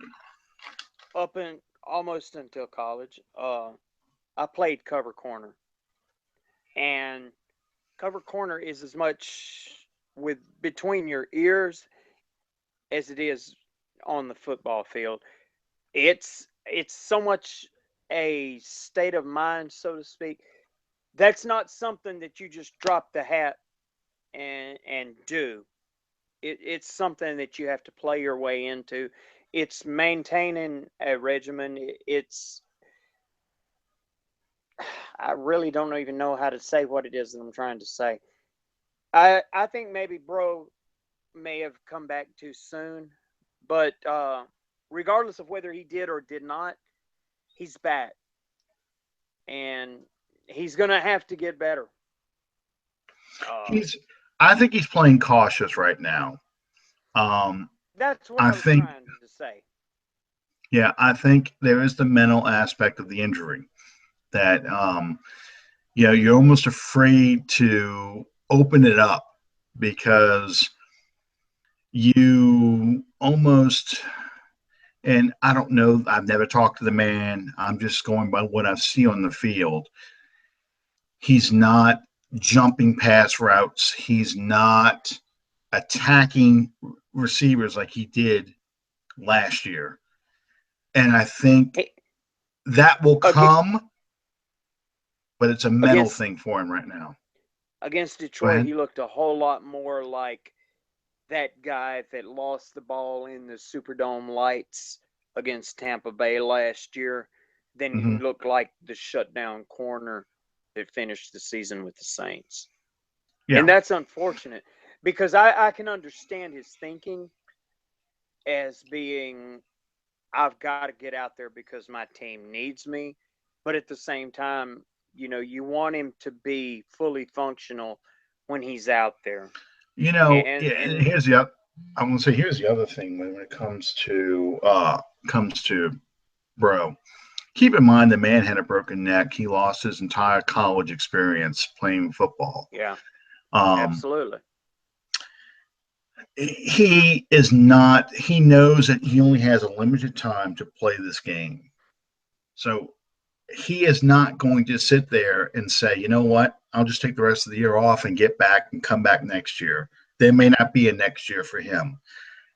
up in almost until college. I played cover corner, and cover corner is as much with between your ears as it is on the football field. It's so much a state of mind, so to speak. That's not something that you just drop the hat and do. It's something that you have to play your way into. It's maintaining a regimen. It's I really don't even know how to say what it is that I'm trying to say. I think maybe Bro may have come back too soon, but regardless of whether he did or did not, he's back, and he's gonna have to get better. Uh, he's I think he's playing cautious right now. Um, that's what I I was think trying to say. yeah, I think there is the mental aspect of the injury that you're almost afraid to open it up because you almost and I don't know, I've never talked to the man. I'm just going by what I see on the field. He's not jumping pass routes. He's not attacking receivers like he did last year. And I think Hey, that will ag- come, but it's a mental against thing for him right now. against Go Detroit, ahead. he looked a whole lot more like that guy that lost the ball in the Superdome lights against Tampa Bay last year than he Mm-hmm. looked like the shutdown corner that finished the season with the Saints. And Yeah. that's unfortunate because I can understand his thinking as being, I've got to get out there because my team needs me. But at the same time, you want him to be fully functional when he's out there. And Yeah, and and I'm gonna say here's the other thing when it comes to Bro. Keep in mind the man had a broken neck. He lost his entire college experience playing football. yeah, Um, absolutely. he knows that he only has a limited time to play this game. So he is not going to sit there and say, you know what, I'll just take the rest of the year off and get back and come back next year. There may not be a next year for him.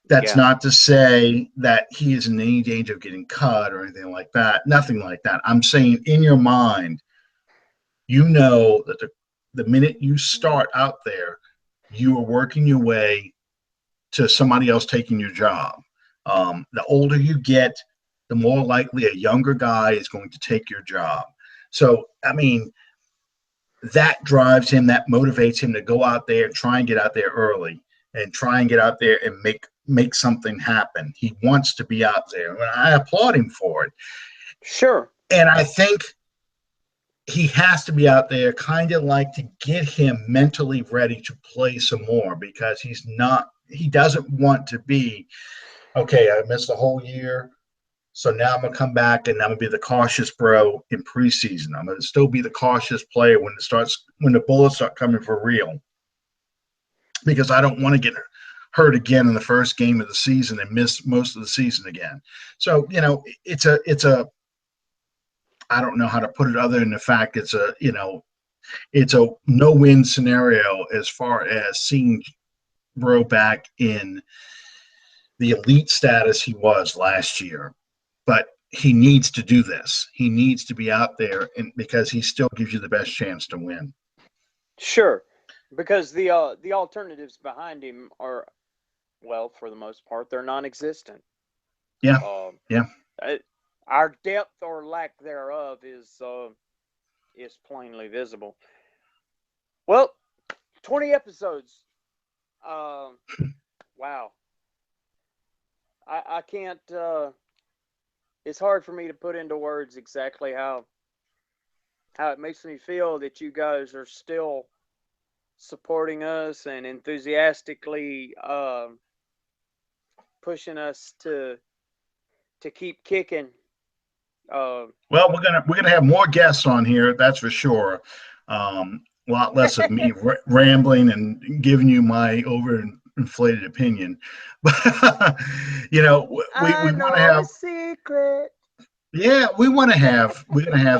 That's Yeah, not to say that he is in any danger of getting cut or anything like that. Nothing like that. I'm saying in your mind, you know that the minute you start out there, you are working your way to somebody else taking your job. The older you get, the more likely a younger guy is going to take your job. So, I mean, that drives him, that motivates him to go out there and try and get out there early and try and get out there and make something happen. He wants to be out there. And I applaud him for it. sure. And I think he has to be out there kind of like to get him mentally ready to play some more because he doesn't want to be, okay, I missed a whole year. So now I'm gonna come back and I'm gonna be the cautious bro in preseason. I'm gonna still be the cautious player when the bullets start coming for real. Because I don't want to get hurt again in the first game of the season and miss most of the season again. So, it's a I don't know how to put it other than the fact it's a no-win scenario as far as seeing Bro back in the elite status he was last year. But he needs to do this. He needs to be out there, and because he still gives you the best chance to win. Sure, because the alternatives behind him are, well, for the most part, they're non-existent. Yeah, Um, yeah. our depth or lack thereof is plainly visible. Well, 20 episodes. Um, wow. I can't. It's hard for me to put into words exactly how it makes me feel that you guys are still supporting us and enthusiastically pushing us to keep kicking. Uh, Well, we're gonna have more guests on here, that's for sure. A lot less of me rambling and giving you my overinflated opinion, but we I want to know a have. secret. Yeah, we're gonna have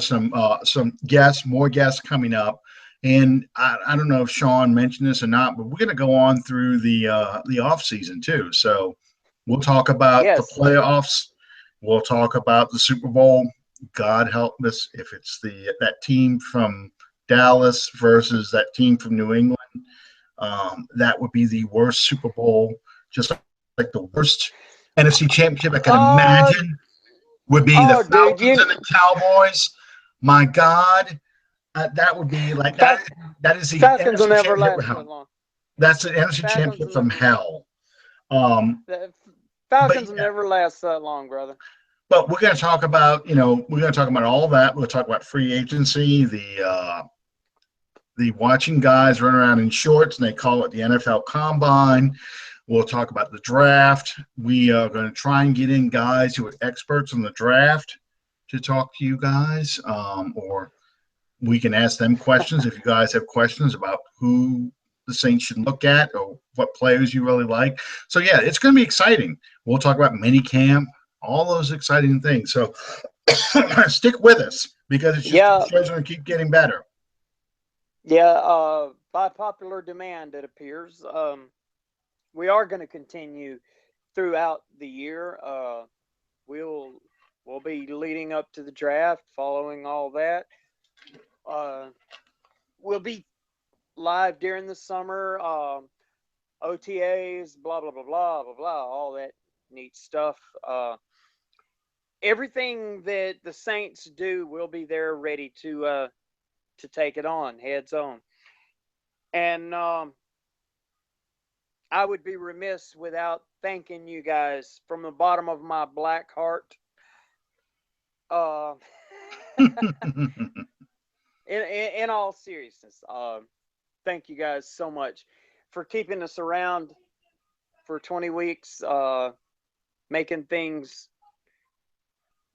some guests, more guests coming up, and I don't know if Sean mentioned this or not, but we're gonna go on through the off season too. So we'll talk about the Yes. playoffs. We'll talk about the Super Bowl. God help us if it's that team from Dallas versus that team from New England. That would be the worst Super Bowl, just like the worst NFC Championship I can Oh, imagine would be the oh, dude, Falcons you and the Cowboys. My God, that would be like that. Fal- That is the Falcons will NFC never Championship from last that hell. long. That's the NFC Falcons Championship will from never. hell. Um, The but Falcons will never last that long, brother. but we're going to talk about we're going to talk about all that. We'll talk about free agency, the watching guys run around in shorts and they call it the NFL Combine. We'll talk about the draft. We are going to try and get in guys who are experts in the draft to talk to you guys, or we can ask them questions if you guys have questions about who the Saints should look at or what players you really like. So yeah, it's going to be exciting. We'll talk about mini camp, all those exciting things. So stick with us because it's just the Yeah, show's going to keep getting better. yeah. By popular demand, it appears. We are going to continue throughout the year. We'll we'll be leading up to the draft, following all that. Uh, we'll be live during the summer. OTAs, blah blah blah blah blah blah, all that neat stuff. Everything that the Saints do, we'll be there ready to take it on, heads on. And I would be remiss without thanking you guys from the bottom of my black heart. Uh, in all seriousness, thank you guys so much for keeping us around for 20 weeks, making things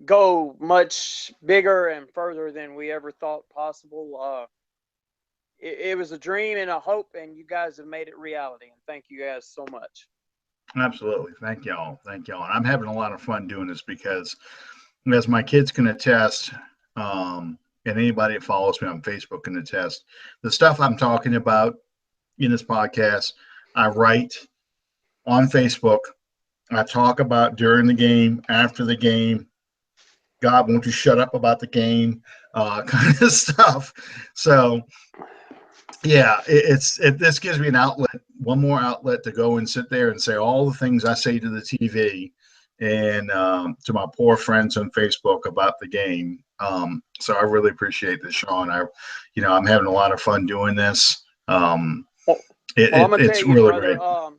go much bigger and further than we ever thought possible. It was a dream and a hope, and you guys have made it reality. And thank you guys so much. Absolutely. Thank y'all. Thank y'all. And I'm having a lot of fun doing this because, as my kids can attest, and anybody that follows me on Facebook can attest, the stuff I'm talking about in this podcast, I write on Facebook. I talk about during the game, after the game. God, won't you shut up about the game? Kind of stuff. So, yeah, this gives me an outlet, one more outlet to go and sit there and say all the things I say to the TV and to my poor friends on Facebook about the game. So I really appreciate this, Sean. I'm having a lot of fun doing this. Well, well, I'm gonna tell It's you, really brother. great. I'm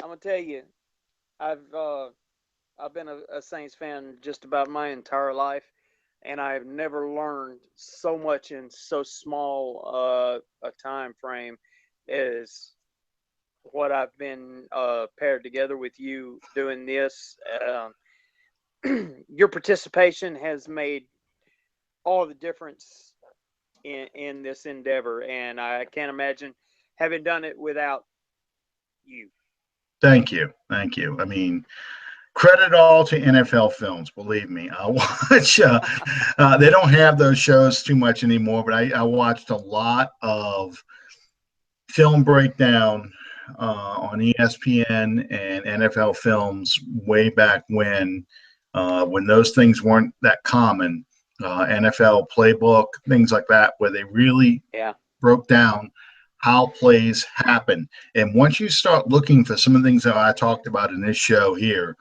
gonna tell you, I've uh, I've been a Saints fan just about my entire life, and I've never learned so much in so small a time frame as what I've been paired together with you doing this. Your participation has made all the difference in this endeavor, and I can't imagine having done it without you. Thank you. Thank you. I mean, credit all to NFL Films. Believe me, I watch. They don't have those shows too much anymore, but I watched a lot of film breakdown on ESPN and NFL Films way back when those things weren't that common. NFL playbook, things like that, where they really Yeah. broke down how plays happen. And once you start looking for some of the things that I talked about in this show here,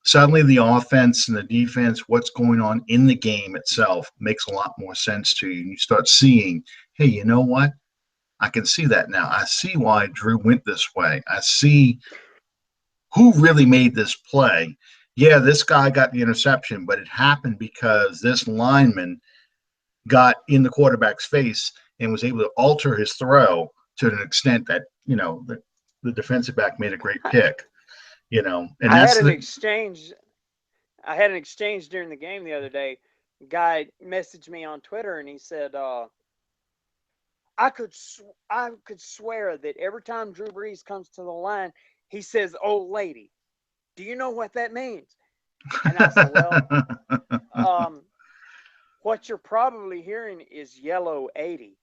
suddenly the offense and the defense, what's going on in the game itself, makes a lot more sense to you. And you start seeing, hey, you know what? I can see that now. I see why Drew went this way. I see who really made this play. Yeah, this guy got the interception, but it happened because this lineman got in the quarterback's face and was able to alter his throw to an extent that, the defensive back made a great I, pick, and I had that's an the. exchange. I had an exchange during the game the other day. A guy messaged me on Twitter and he said, I could swear that every time Drew Brees comes to the line, he says, "Old lady." Do you know what that means? And I said, well, um, what you're probably hearing is yellow 80.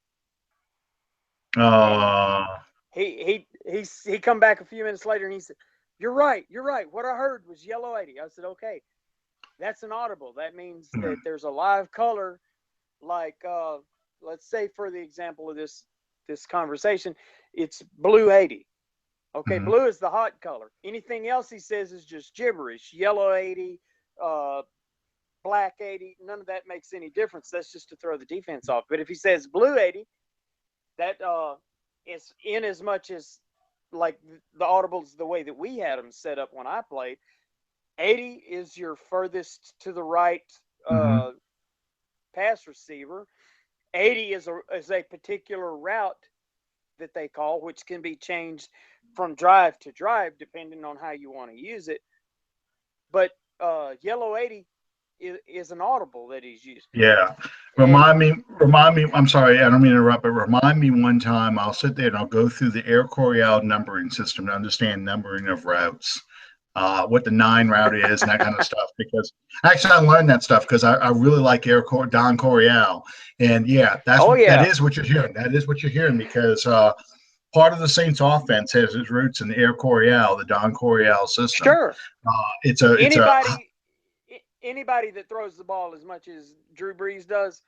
And uh, he come back a few minutes later and he said, you're right. What I heard was yellow 80. I said, okay, that's an audible. That means that there's a live color, like let's say for the example of this conversation, it's blue 80. Okay, mhm. blue is the hot color. Anything else he says is just gibberish. Yellow 80, uh, black 80, none of that makes any difference. That's just to throw the defense off. But if he says blue 80, that is in as much as like the audibles the way that we had them set up when I played. 80 is your furthest to the right Mhm. pass receiver. 80 is a particular route that they call, which can be changed from drive to drive depending on how you want to use it. But yellow 80 is an audible that he's used. Yeah. And Remind me. I'm sorry, I don't mean to interrupt, but remind me one time. I'll sit there and I'll go through the Air Coryell numbering system to understand numbering of routes, what the 9 route is, and that kind of stuff. Because actually, I learned that stuff because I really like Don Coryell, and yeah, oh that yeah, is what you're hearing. That is what you're hearing because part of the Saints offense has its roots in the Air Coryell, the Don Coryell system. sure. It's a Anybody that throws the ball as much as Drew Brees does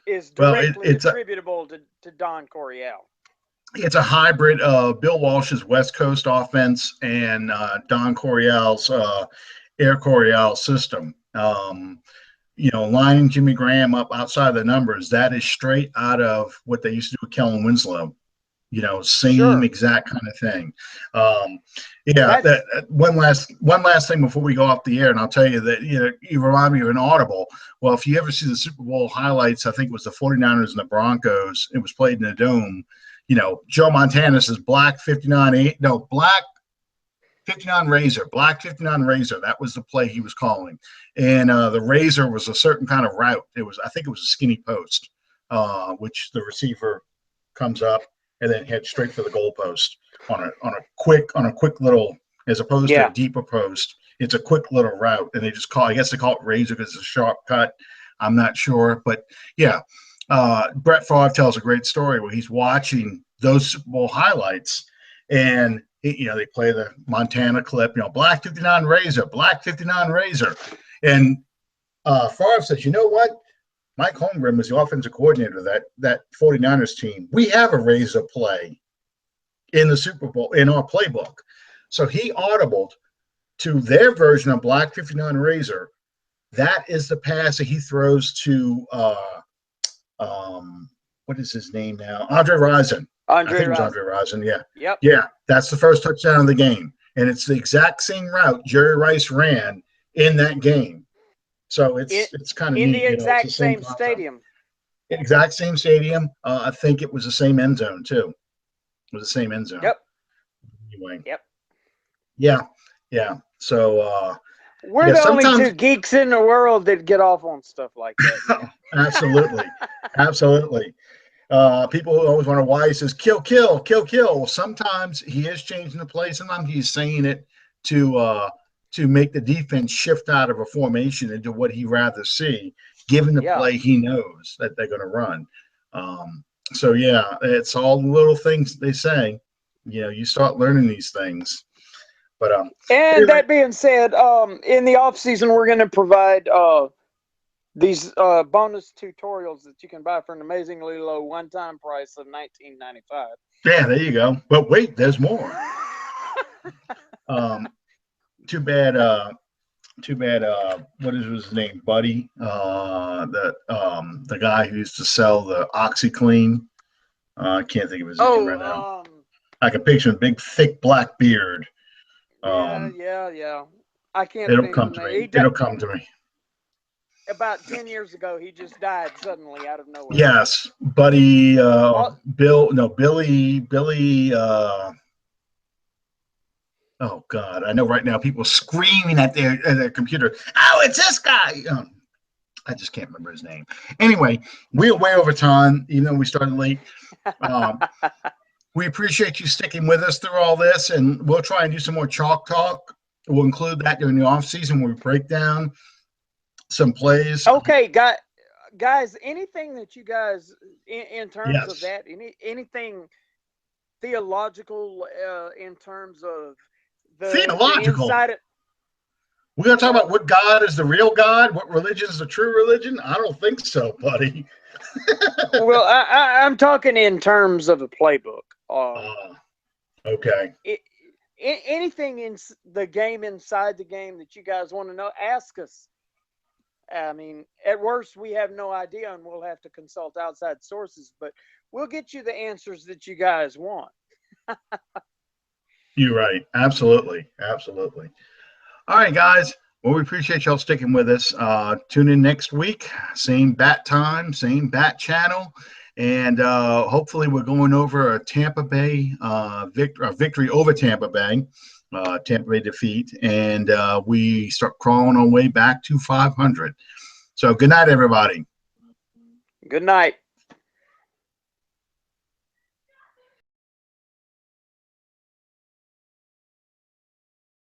is well, directly attributable to Don Coryell. it's a hybrid of Bill Walsh's West Coast offense and Don Coryell's Air Coryell system. Lining Jimmy Graham up outside the numbers, that is straight out of what they used to do with Kellen Winslow. Same Sure, exact kind of thing. Um, yeah, that's one last thing before we go off the air, and I'll tell you that you remind me of an audible. Well, if you ever see the Super Bowl highlights, I think it was the 49ers and the Broncos. It was played in the dome. Joe Montana says black 59 no black 59 Razor, Black 59 Razor. That was the play he was calling. And the Razor was a certain kind of route. I think it was a skinny post, which the receiver comes up and then heads straight for the goalpost on a quick little, as opposed to a yeah. deeper post. It's a quick little route, and I guess they call it Razor because it's a sharp cut. I'm not sure, but yeah. Brett Favre tells a great story where he's watching those Super Bowl highlights, and they play the Montana clip, Black 59 Razor, Black 59 Razor. And Favre says, you know what? Mike Holmgren was the offensive coordinator of that 49ers team. We have a Razor play in the Super Bowl in our playbook. So he audibled to their version of Black 59 Razor. That is the pass that he throws to what is his name now? Andre Rison. I Andre think it was Rison. Andre Rison. Yeah. Yep. Yeah. That's the first touchdown of the game. And it's the exact same route Jerry Rice ran in that game. So In it's kind of in the neat. It's the exact same same concept. stadium. Exact same stadium. I think it was the same end zone too. It was the same end zone. Yep. Anyway. Yep. Yeah. Yeah. So We're yeah, the only sometimes two geeks in the world that get off on stuff like that, man. absolutely. Absolutely. People always wonder why he says kill, kill, kill, kill. Well, sometimes he is changing the play. Sometimes he's saying it to make the defense shift out of a formation into what he rather see, given the Yeah. play he knows that they're going to run. So yeah, it's all the little things they say. You start learning these things. But And anyway, that being said, in the off season, we're going to provide these bonus tutorials that you can buy for an amazingly low one-time price of $19.95. yeah, there you go. But wait, there's more. Um, too bad. Too bad. What is his name, Buddy? The guy who used to sell the OxyClean. I can't think of his name right now. Oh, I can picture a big, thick black beard. yeah, Um, yeah, yeah. I can't it'll think of come his to name. me. It'll come to me. About 10 years ago, he just died suddenly out of nowhere. Yes, Buddy. Oh, Bill. No, Billy. Billy. Oh God, I know right now people screaming at their computer. Oh, it's this guy. I just can't remember his name. Anyway, we're way over time, even though we started late. Um, we appreciate you sticking with us through all this, and we'll try and do some more chalk talk. We'll include that during the off season where we break down some plays. okay, guys, anything that you guys, in terms of Yes, that, anything theological in terms of the theological. inside. We're gonna talk Well, about what God is the real God, what religion is the true religion. I don't think so, buddy. well, I'm talking in terms of a playbook. uh, okay. It, anything in the game, inside the game, that you guys want to know, ask us. I mean, at worst, we have no idea, and we'll have to consult outside sources. But we'll get you the answers that you guys want. You're right. Absolutely. Absolutely. All right, guys. Well, we appreciate y'all sticking with us. Tune in next week. Same bat time, same bat channel. And hopefully we're going over a Tampa Bay victory over Tampa Bay, Tampa Bay defeat. And we start crawling our way back to 500. So good night, everybody. Good night.